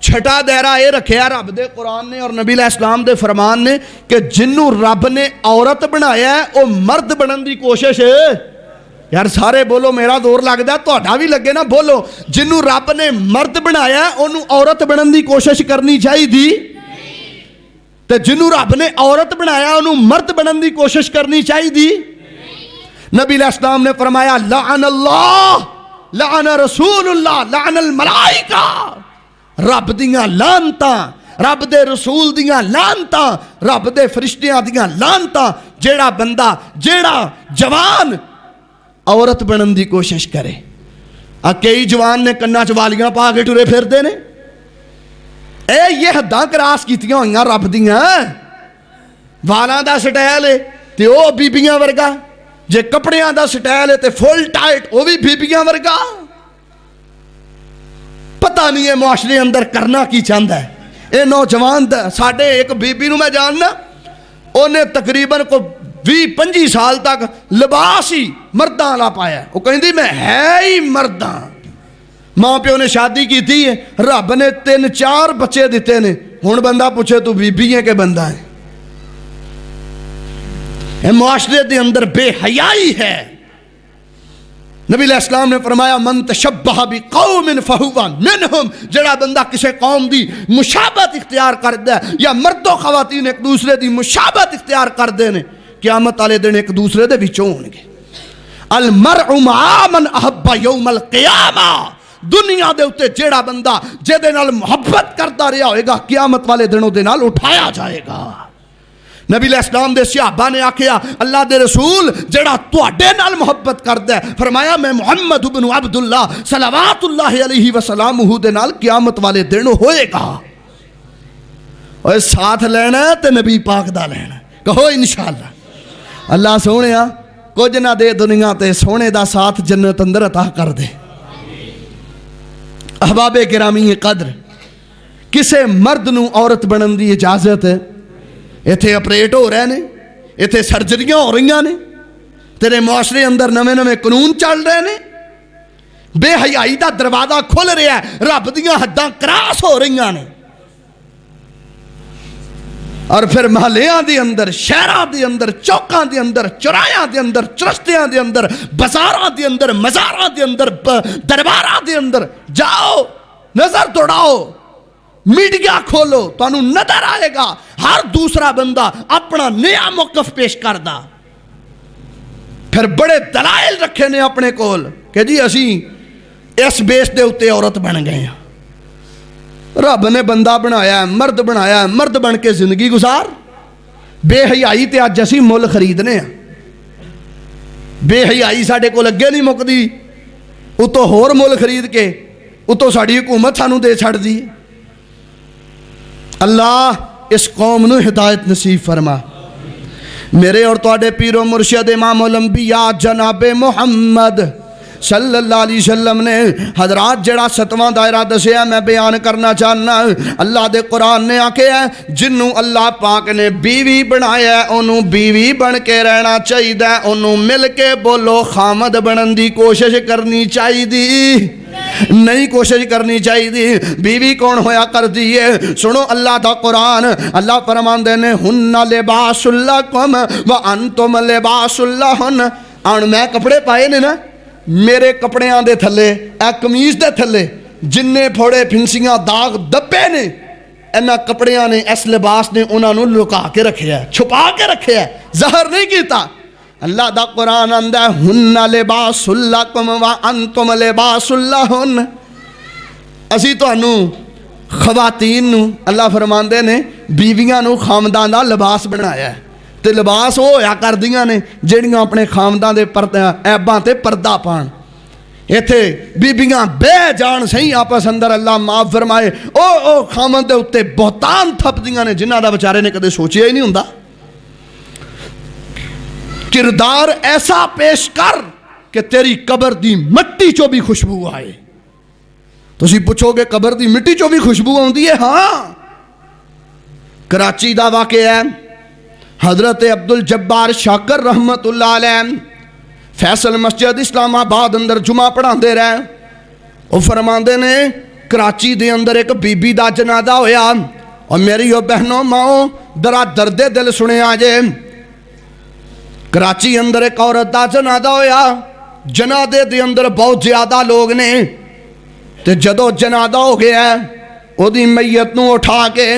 چھٹا دائرہ اے رکھیا رب دے قرآن نے اور نبی علیہ السلام دے فرمان نے کہ جنوں رب نے عورت بنایا ہے وہ مرد بنن دی کوشش ہے. یار سارے بولو میرا دور لگدا تہاڈا بھی لگے نا بولو. جنوں رب نے مرد بنایا ہے انہوں عورت بنن دی کوشش کرنی چاہیے تے جنوں رب نے عورت بنایا انہوں مرد بنن دی کوشش کرنی چاہیے. نبی علیہ السلام نے فرمایا لعن اللہ لعن رسول اللہ لعن الملائکہ، رب دیاں لعنتاں، رب دے رسول دیاں لعنتاں، رب دے فرشتیاں دیاں لعنتاں جیڑا بندہ جیڑا جوان عورت بنن دی کوشش کرے۔ کئی جوان نے کناں چ والیاں پا کے ٹرے پھردے نے، یہ حداں کراس کیتیاں ہوئیاں رب دیاں، والاں دا سٹائل ہے تے او بیبیاں ورگا، جے کپڑیاں دا سٹائل ہے تے فل ٹائٹ او بھی بیبیاں ورگا۔ پتہ نہیں ہے معاشرے اندر کرنا کی چاہتا ہے۔ اے نوجوان ساڈے ایک بیبی نو میں جاننا، انہیں تقریباً کو 20-25 سال تک لباس ہی مرداں والا پایا، وہ کہندی میں ہے ہی مرداں۔ ماں پیو نے شادی کی تھی ہے، رب نے 3-4 بچے دیتے نے، ہن بندہ پوچھے تو بیبی ہے کہ بندہ ہے؟ اے معاشرے دے اندر بے حیائی ہے۔ نبی علیہ السلام نے فرمایا من تشبہ بقوم فہو منہم، جڑا بندہ کسی قوم دی مشابہت اختیار کردا ہے، یا مرد و خواتین ایک دوسرے دی مشابہت اختیار کردے نے، قیامت والے دن ایک دوسرے دے وچوں ہون گے۔ المرء مع من احب یوم القیامہ، دنیا دے اوتے جیڑا بندہ جے نال محبت کردا رہیا ہوئے گا، قیامت والے دنوں دے نال اٹھایا جائے گا۔ نبی علیہ السلام دے صحابہ نے آکھیا اللہ دے رسول جڑا تواڈے نال محبت کردا ہے، فرمایا میں محمد بن عبداللہ صلوات اللہ علیہ وسلامہ دے نال قیامت والے دن ہوئے گا۔ اور ساتھ لینا ہے تے نبی پاک دا لینا ہے، کہو انشاءاللہ۔ اللہ سونیا کچھ نہ دے دنیا تے سونے دا ساتھ جنت اندر عطا کر دے۔ احباب گرامی قدر، کسے مرد نو عورت بنن دی اجازت ہے؟ ایتھے اپریٹ ہو رہے نے، ایتھے سرجریاں ہو رہی نے، تیرے معاشرے اندر نویں نویں قانون چل رہے نے، بے حیائی دا دروازہ کھل رہا ہے، رب دیاں حداں کراس ہو رہی نے، اور پھر محلیاں دے اندر، شہراں دے اندر، چوکاں دے اندر، چرایاں دے اندر، چرستیاں دے اندر، بازاراں دے اندر، مزاراں دے اندر، درباراں دے اندر جاؤ، نظر دوڑاؤ، میڈیا کھولو، تو انہوں نظر آئے گا ہر دوسرا بندہ اپنا نیا موقف پیش کردہ، پھر بڑے دلائل رکھے نے اپنے کول کہ جی اسی اس بیس دے اتے عورت بن گئے ہیں۔ رب نے بندہ بنایا ہے، مرد بنایا ہے، مرد بن کے زندگی گزار۔ بے حیائی تے آج اسی مول خریدنے ہیں، بے حیائی ساڑھے کو لگے نہیں مکدی، اتو ہور مول خرید کے اتو ساڑھی حکومت سانو دے چھڑ دی۔ اللہ اس قوم نو ہدایت نصیب فرما۔ میرے اور تواڈے پیر و مرشد امام الانبیاء جناب محمد صلی اللہ علیہ وسلم نے حضرات جڑا 7واں دائرہ دسیا میں بیان کرنا چاہنا۔ اللہ دے قرآن نے آکھیا ہے جنوں اللہ پاک نے بیوی بنایا ہے انہوں بیوی بن کے رہنا چاہیے، انہوں مل کے بولو خامد بنن دی کوشش کرنی چاہیے، نہیں کوشش کرنی چاہیے۔ بیوی کون ہویا کر دیئے؟ سنو اللہ دا قرآن، اللہ فرماندے نے ہن لباس لکم وانتم لباس لہن۔ آن میں کپڑے پائے نے نا، میرے کپڑیاں دے تھلے، اے قمیض دے تھلے جننے پھوڑے پھنسیاں داغ دبے نے، اینا کپڑیاں نے اس لباس نے انہاں نو لکا کے رکھے ہے، چھپا کے رکھے ہے، ظاہر نہیں کیتا۔ اللہ دا قرآن آندا ہے ہن لباس لکم وانتم لباس لہن۔ اسی تو انو خواتین نو اللہ فرماندے نے بیویاں نو خامدان دا لباس بنایا ہے، تے لباس وہ ہویا کر دیاں نے جڑیاں اپنے خامدان دے عیباں تے پردہ پان۔ ایتھے بیبیاں بے جان سہی آپس اندر اللہ معاف فرمائے او خامد دے اتے بہتان تھپ دیاں نے جنہاں دا بچارے نے کدے سوچیا ہی نہیں ہوندا۔ کردار ایسا پیش کر کہ تیری قبر دی مٹی چو بھی خوشبو آئے۔ تو اسی پوچھو گے قبر دی مٹی چو بھی خوشبو آندی ہے؟ ہاں۔ کراچی دا واقعہ ہے، حضرت عبدالجبار شاکر رحمت اللہ علیہ فیصل مسجد اسلام آباد اندر جمعہ پڑھا دے رہے، وہ فرماندے نے کراچی دے اندر ایک بی بی دا جنازہ ہویا، اور میری وہ بہنوں ماں درا درد دل سنے آجے۔ کراچی اندر ایک عورت دا جنازہ ہویا، جنازے دے اندر بہت زیادہ لوگ نے، تے جدو جنازہ ہو گیا ہے او دی میت نو اٹھا کے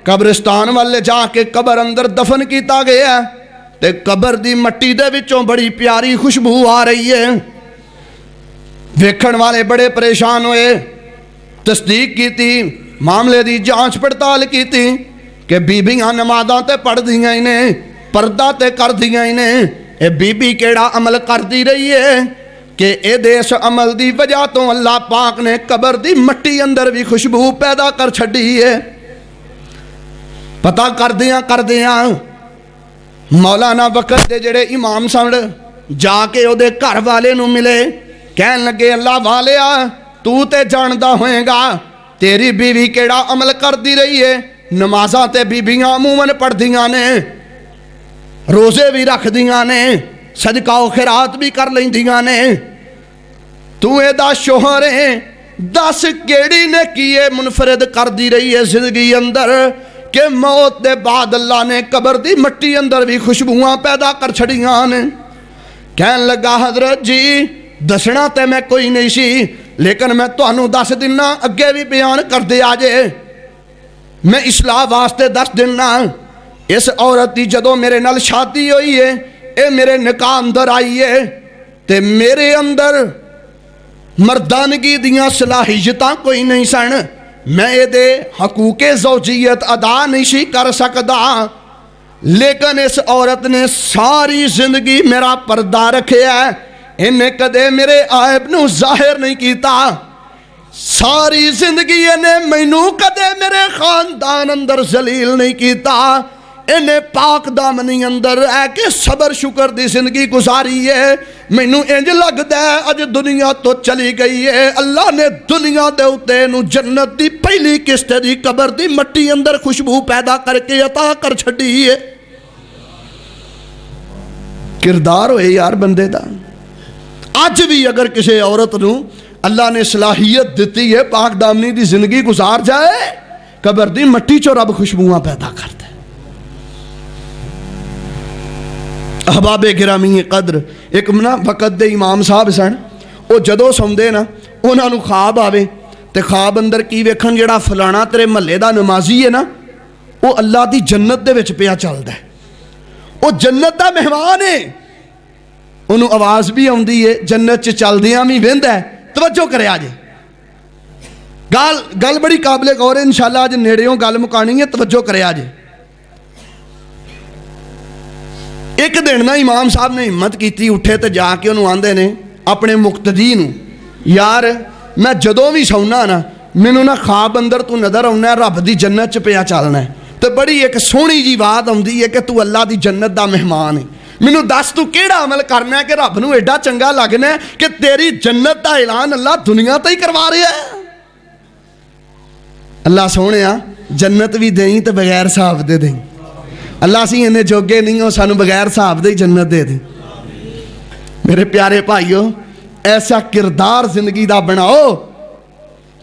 قبرستان والے جا کے قبر اندر دفن کیتا گیا ہے، تے قبر دی مٹی دے وچوں بڑی پیاری خوشبو آ رہی ہے۔ ویکھن والے بڑے پریشان ہوئے، تصدیق کیتی، معاملے دی جانچ پڑتال کیتی کہ بیبیاں نمازاں تے پڑھ دیاں نے، پردہ تے کر دیاں نے، اے بی بی کیڑا عمل کر دی رہی ہے کہ اے دیس عمل دی وجہ تو اللہ پاک نے قبر دی مٹی اندر بھی خوشبو پیدا کر چھڑی ہے۔ پتہ کر دیاں مولانا وقت دے جڑے امام سن جا کے او دے گھر والے نو ملے، کہن لگے اللہ والیا تو تے جاندا ہوئے گا تیری بیوی کیڑا عمل کر دی رہی ہے، نمازاں تے بیبیاں عموماً پڑھ دیاں نے، روزے بھی رکھ دیاں نے، صدقہ و خیرات بھی کر لیندیاں نے، تو اے دا شوہر ہے، دس کیڑی نے کیے منفرد کر دی رہی ہے زندگی اندر کہ موت دے بعد اللہ نے قبر دی مٹی اندر بھی خوشبوئاں پیدا کر چھڑیاں نے۔ کہن لگا حضرت جی دسنا تے میں کوئی نہیں سی، لیکن میں تانوں دس دینا، اگے بھی بیان کر دے آجے، میں اصلاح واسطے دس دینا۔ اس عورت دی جدوں میرے نال شادی ہوئی ہے، اے میرے نکاح اندر آئی ہے تے میرے اندر مردانگی دیاں صلاحیتاں کوئی نہیں سن، میں اے دے حقوق زوجیت ادا نہیں سی کر سکدا، لیکن اس عورت نے ساری زندگی میرا پردہ رکھے ہے، انہیں کدے میرے عیب نو ظاہر نہیں کیتا، ساری زندگی انہیں مینوں کدے میرے خاندان اندر ذلیل نہیں کیتا، انہیں پاک دامنی اندر ہے کہ صبر شکر دی زندگی گزاری ہے۔ مینوں انج لگدا ہے اج دنیا تو چلی گئی ہے، اللہ نے دنیا دے اُتے نو جنت دی پہلی قسط دی قبر دی مٹی اندر خوشبو پیدا کر کے عطا کر چھڈی ہے۔ کردار ہوئے یار بندے دا۔ آج بھی اگر کسی عورت نو اللہ نے صلاحیت دیتی ہے پاک دامنی دی زندگی گزار جائے، قبر دی مٹی چو رب خوشبوئاں پیدا کرتا ہے۔ احباب گرامی قدر، ایک منا وقت دے امام صاحب سن، او جدو سوندے نا انہاں نو خواب آوے تے خواب اندر کی ویکھن جڑا فلانا تیرے محلے دا نمازی ہے نا او اللہ دی جنت دے وچ پیا چلدا ہے، او جنت دا مہمان ہے، انہوں آواز بھی آوندی ہے، جنت چ چلدیاں بھی ویندا ہے۔ توجہ کرے آجے گل بڑی قابل غور ہے، انشاءاللہ آج نیڑیوں گل مکانی ہے، توجہ کرے آجے۔ ایک دن نا امام صاحب نے ہمت کیتی، اٹھے تے جا کے انہوں آندے نے اپنے مقتدی نو، یار میں جدوں بھی سونا نا مینوں نا خواب اندر تو نظر آنا ہے رب دی جنت چ پیا چلنا ہے، تے بڑی ایک سونی جی بات آندی ہے کہ تو اللہ دی جنت دا مہمان ہے، مینوں دس تو کیڑا عمل کرنا ہے کہ رب نو ایڈا چنگا لگنا ہے کہ تیری جنت دا اعلان اللہ دنیا تے ہی کروا رہا ہے۔ اللہ سونیا جنت بھی دیں تے بغیر حساب دے دیں، اللہ سی انہیں جوگے نہیں ہو سانو بغیر حساب دے جنت دے دیں۔ میرے پیارے بھائیو ایسا کردار زندگی دا بناؤ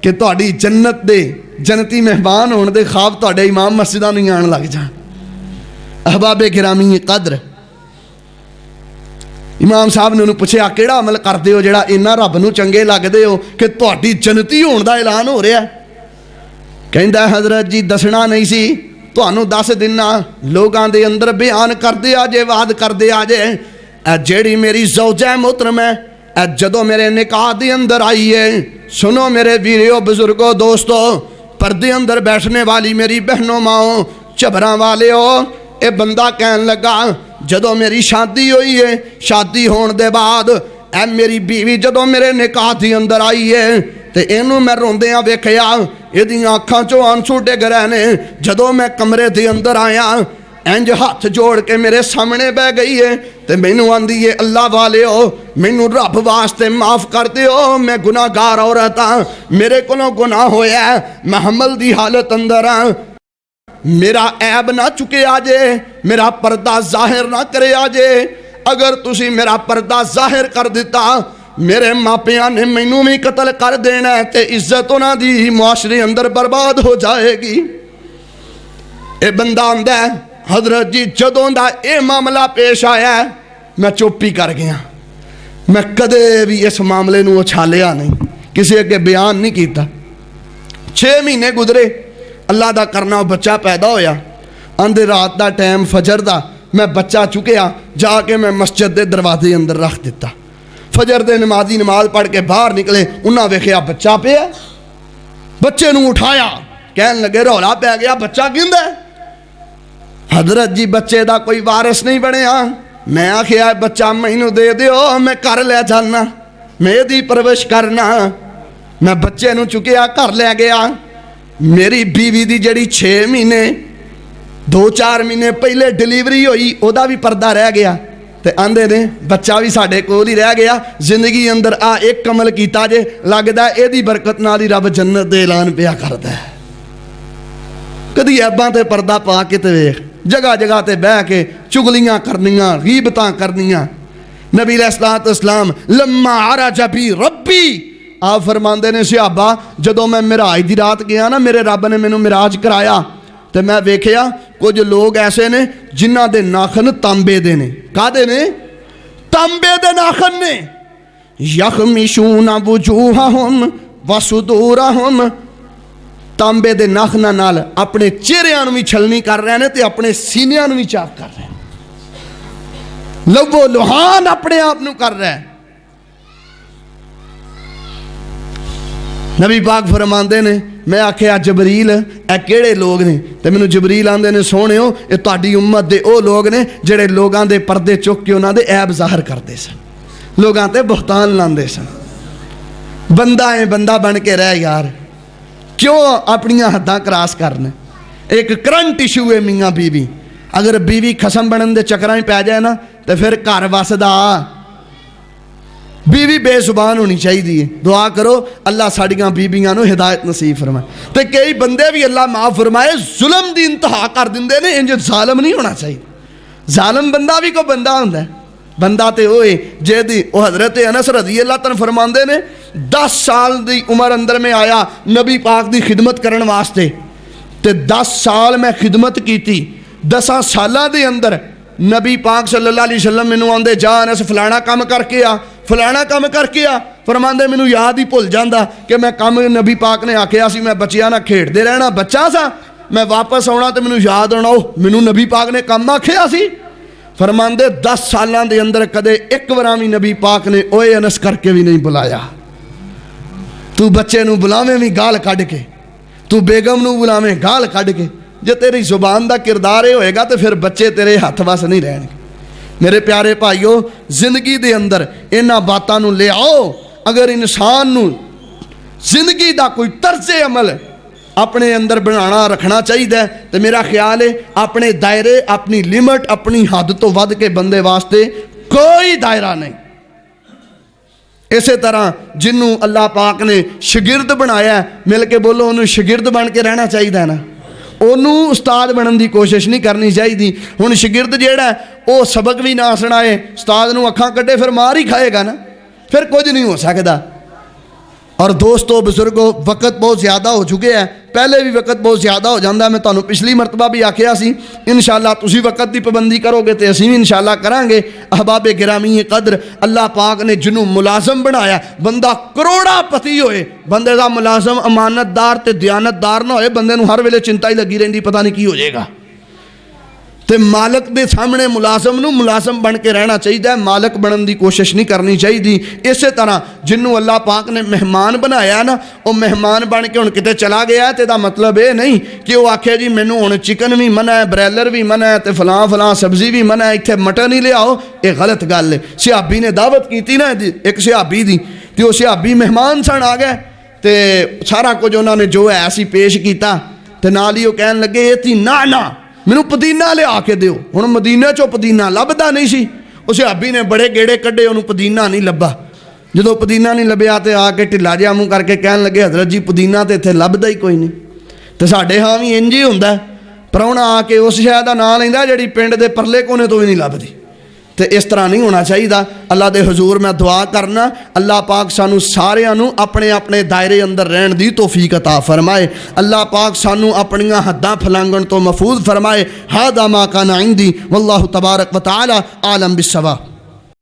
کہ تہاڈی جنت دے جنتی مہمان ہونے دے خواب تہاڈے امام مسجداں نہیں آن لگ جان۔ احباب گرامی قدر، امام صاحب نے انہوں پوچھا کیڑا عمل کردے ہو جڑا اینا رب نو چنگے لگدے ہو کہ تہاڈی جنتی ہون دا اعلان ہو رہا ہے؟ کہندا حضرت جی دسنا نہیں سی، تانوں دس دینا، لوگاں دے اندر بیان کردے آجے، وعد کردے آجے، اے جیڑی میری زوجہ محترم ہے، اے جدوں میرے نکاح دے اندر آئی ہے، سنو میرے ویریو بزرگو دوستو، پردے اندر بیٹھنے والی میری بہنوں ماؤں چبراں والے ہو، اے بندہ کہن لگا جدوں میری شادی ہوئی ہے، شادی ہون دے بعد اے میری بیوی جدوں میرے نکاح دے اندر آئی ہے تے اینوں میں روندیاں ویکھیا، ایدیاں اکھاں چوں آنسو ڈگ رہے نے، جدوں میں کمرے دے اندر آیا انج ہاتھ جوڑ کے میرے سامنے بہ گئی ہے تے مینوں آندی ہے اللہ والے ہو مینوں رب واسطے معاف کر دیو، میں گناہگار عورت ہاں، میرے کولوں گناہ ہویا ہے، میں حمل دی حالت اندر ہاں، میرا عیب نہ چکے آجے، میرا پردہ ظاہر نہ کرے آجے، اگر تسی میرا پردہ ظاہر کر دیتا میرے ماپیاں نے مینوں بھی قتل کر دینا ہے تے عزت انہاں دی معاشرے اندر برباد ہو جائے گی۔ اے بندہ آندا ہے حضرت جی جدوں دا اے معاملہ پیش آیا ہے میں چوپی کر گیا، میں کدے بھی اس معاملے نو اچھالیا نہیں، کسی اگے بیان نہیں کیتا۔ 6 مہینے گزرے، اللہ دا کرنا بچہ پیدا ہویا، اندھے رات دا ٹائم فجر دا میں بچہ چکیا جا کے میں مسجد دے دروازے اندر رکھ دیتا. فجر دے نمازی نماز پڑھ کے باہر نکلے, انہاں ویکھیا بچہ پیا, بچے نوں اٹھایا, کہن لگے رولا پی گیا, بچہ کیندا ہے؟ حضرت جی بچے دا کوئی وارث نہیں بنیا. میں آخیا بچہ مینوں دے دیو, میں گھر لے جانا, میں دی پرورش کرنا. میں بچے نوں چکیا گھر لے گیا. میری بیوی دی جڑی 6 مہینے 2-4 مہینے پہلے ڈلیوری ہوئی, او دا بھی پردہ رہ گیا, تے آندے نے بچہ بھی ساڈے کول ہی رہ گیا. زندگی اندر ایک عمل کیتا جے, لگدا اے دی برکت نال ہی رب جنت دے اعلان پیا کردا ہے. کدی ایباں تے پردہ پا کے تے ویکھ, جگہ جگہ تے بہ کے چگلیاں کرنیاں, غیبتاں کرنیاں. نبی علیہ الصلوۃ والسلام لما عرج بی ربی, آپ فرماندے نے صحابہ جدوں میں معراج دی رات گیا نا, میرے رب نے مینوں معراج کرایا تے میں ویکھیا کچھ لوگ ایسے نے جنہاں دے ناخن تانبے دے نے. کادے نے؟ تانبے دے ناخن نے. یخمشون وجوہہم وصدورہم, تانبے دے ناخناں نال اپنے چہریاں نوں وی چھلنی کر رہے نے تے اپنے سینیاں نوں وی چاک کر رہے ہیں. لو لوہان اپنے آپ نوں کر رہے ہیں. نبی پاک فرماندے نے میں آکھیا جبریل اے کیڑے لوگ نے؟ تے مینوں جبریل آندے نے سونےو اے تہاڈی امت دے او لوگ نے جڑے لوگاں دے پردے چک کے انہاں دے عیب ظاہر کردے سن, لوگاں تے بہتان لاندے سن. بندہ ہے بندہ بن کے رہ یار, کیوں اپنیاں حداں کراس کرنے؟ ایک کرنٹ ایشو ہے میاں بیوی. اگر بیوی خسم بنن دے چکراں پی جائے نا تے پھر گھر وسدا. بیوی بے زبان ہونی چاہیے. دعا کرو اللہ ساڑیاں بیبیاں نو ہدایت نصیب فرمائے. تے کئی بندے بھی اللہ معاف فرمائے ظلم دی انتہا کر دیندے نے, انج ظالم نہیں ہونا چاہیے. ظالم بندہ بھی کوئی بندہ ہوندا ہے. بندہ تے ہوئے جے دی او حضرت انس رضی اللہ تعالیٰ فرماندے نے 10 سال دی عمر اندر میں آیا نبی پاک دی خدمت کرن واسطے, تے 10 سال میں خدمت کیتی. 10 سالاں دے اندر نبی پاک صلی اللہ علیہ وسلم مینوں آندے جا انس فلانا کام کر کے آ, فلانا کام کر کے آ. فرماندے مینوں یاد ہی بھل جاندا کہ میں کام نبی پاک نے آکھیا سی, میں بچیاں نال کھیڈدے رہنا, بچہ سا, میں واپس آنا تے مینوں یاد آنا مینوں نبی پاک نے کام آکھیا سی. فرماندے 10 سالاں دے اندر کدے ایک وار بھی نبی پاک نے اوئے انس کر کے بھی نہیں بلایا. تو بچے نوں بلاویں بھی گال کڈ کے, تو بیگم نوں بلاویں گال کڈ کے. جے تیری زبان دا کردار یہ ہوئے گا تو پھر بچے تیرے ہاتھ وس نہیں رہن گے. میرے پیارے بھائیو, زندگی دے اندر انہاں باتاں نوں لے آؤ. اگر انسان نوں زندگی دا کوئی طرز عمل اپنے اندر بنانا رکھنا چاہیے تو میرا خیال ہے اپنے دائرے, اپنی لمٹ, اپنی حد تو ود کے بندے واسطے کوئی دائرہ نہیں. اسی طرح جنوں اللہ پاک نے شگرد بنایا ہے, مل کے بولو انہوں شگرد بن کے رہنا چاہیے نا. انہوں استاد بنن دی کوشش نہیں کرنی چاہیے. ہن شگرد جیڑا ہے وہ سبق بھی نہ سنائے, استاد نوں اکھاں کڈے پھر مار ہی کھائے گا نا, پھر کچھ نہیں ہو سکتا. اور دوستو بزرگو وقت بہت زیادہ ہو چکے ہیں, پہلے بھی وقت بہت زیادہ ہو جاندہ ہے. میں تانوں پچھلی مرتبہ بھی آکھیا سی انشاءاللہ تسی وقت دی پابندی کرو گے تے اسی بھی انشاءاللہ کران گے. احباب گرامی قدر, اللہ پاک نے جنوں ملازم بنایا, بندہ کروڑا پتی ہوئے, بندے دا ملازم امانت دار تے دیانت دار نہ ہوئے, بندے نوں ہر ویلے چنتا ہی لگی رہندی پتہ نہیں کی ہو جائے گا. تے مالک دے سامنے ملازم نوں ملازم بن کے رہنا چاہیے, مالک بنن دی کوشش نہیں کرنی چاہیے. اسی طرح جنوں اللہ پاک نے مہمان بنایا نا, وہ مہمان بن کے ہن کتے چلا گیا ہے تے دا مطلب یہ نہیں کہ وہ آکھے جی مینوں ہن چکن بھی منع ہے, برائلر بھی منع ہے, تے فلاں فلاں سبزی بھی منع ہے, ایتھے مٹن ہی لے آؤ. یہ غلط گل ہے. صحابی نے دعوت کیتی نا ایک صحابی دی, تے وہ صحابی مہمان سن آ گئے تے سارا کچھ انہوں نے جو ہے ایسی پیش کیتا, تے نال ہی وہ کہن لگے یہ تھی نا مینوں پودینہ لے آ کے دیو. ہن مدینے چوں پودینہ لبدا نہیں سی, اس صحابی نے بڑے گیڑے کڈے, انہوں پودینہ نہیں لبا. جدوں پودینہ نہیں لبیا تے آ کے ڈھلا جہا منہ کر کے کہن لگے حضرت جی پودینہ تے اتنے لبدا ہی کوئی نہیں. تے ساڈے ہاں بھی انج ہی ہوندا ہے, پراؤنا آ کے اس شے دا نام لیندا جڑی پنڈ دے پرلے کونے تو بھی نہیں لبدی. تے اس طرح نہیں ہونا چاہیے. اللہ دے حضور میں دعا کرنا اللہ پاک سانو ساریاں نو اپنے اپنے دائرے اندر رہن دی توفیق عطا فرمائے. اللہ پاک سانو اپنیاں حداں پھلانگن تو محفوظ فرمائے. ھذا ما کان عندی واللہ تبارک و تعالی عالم بالصواب.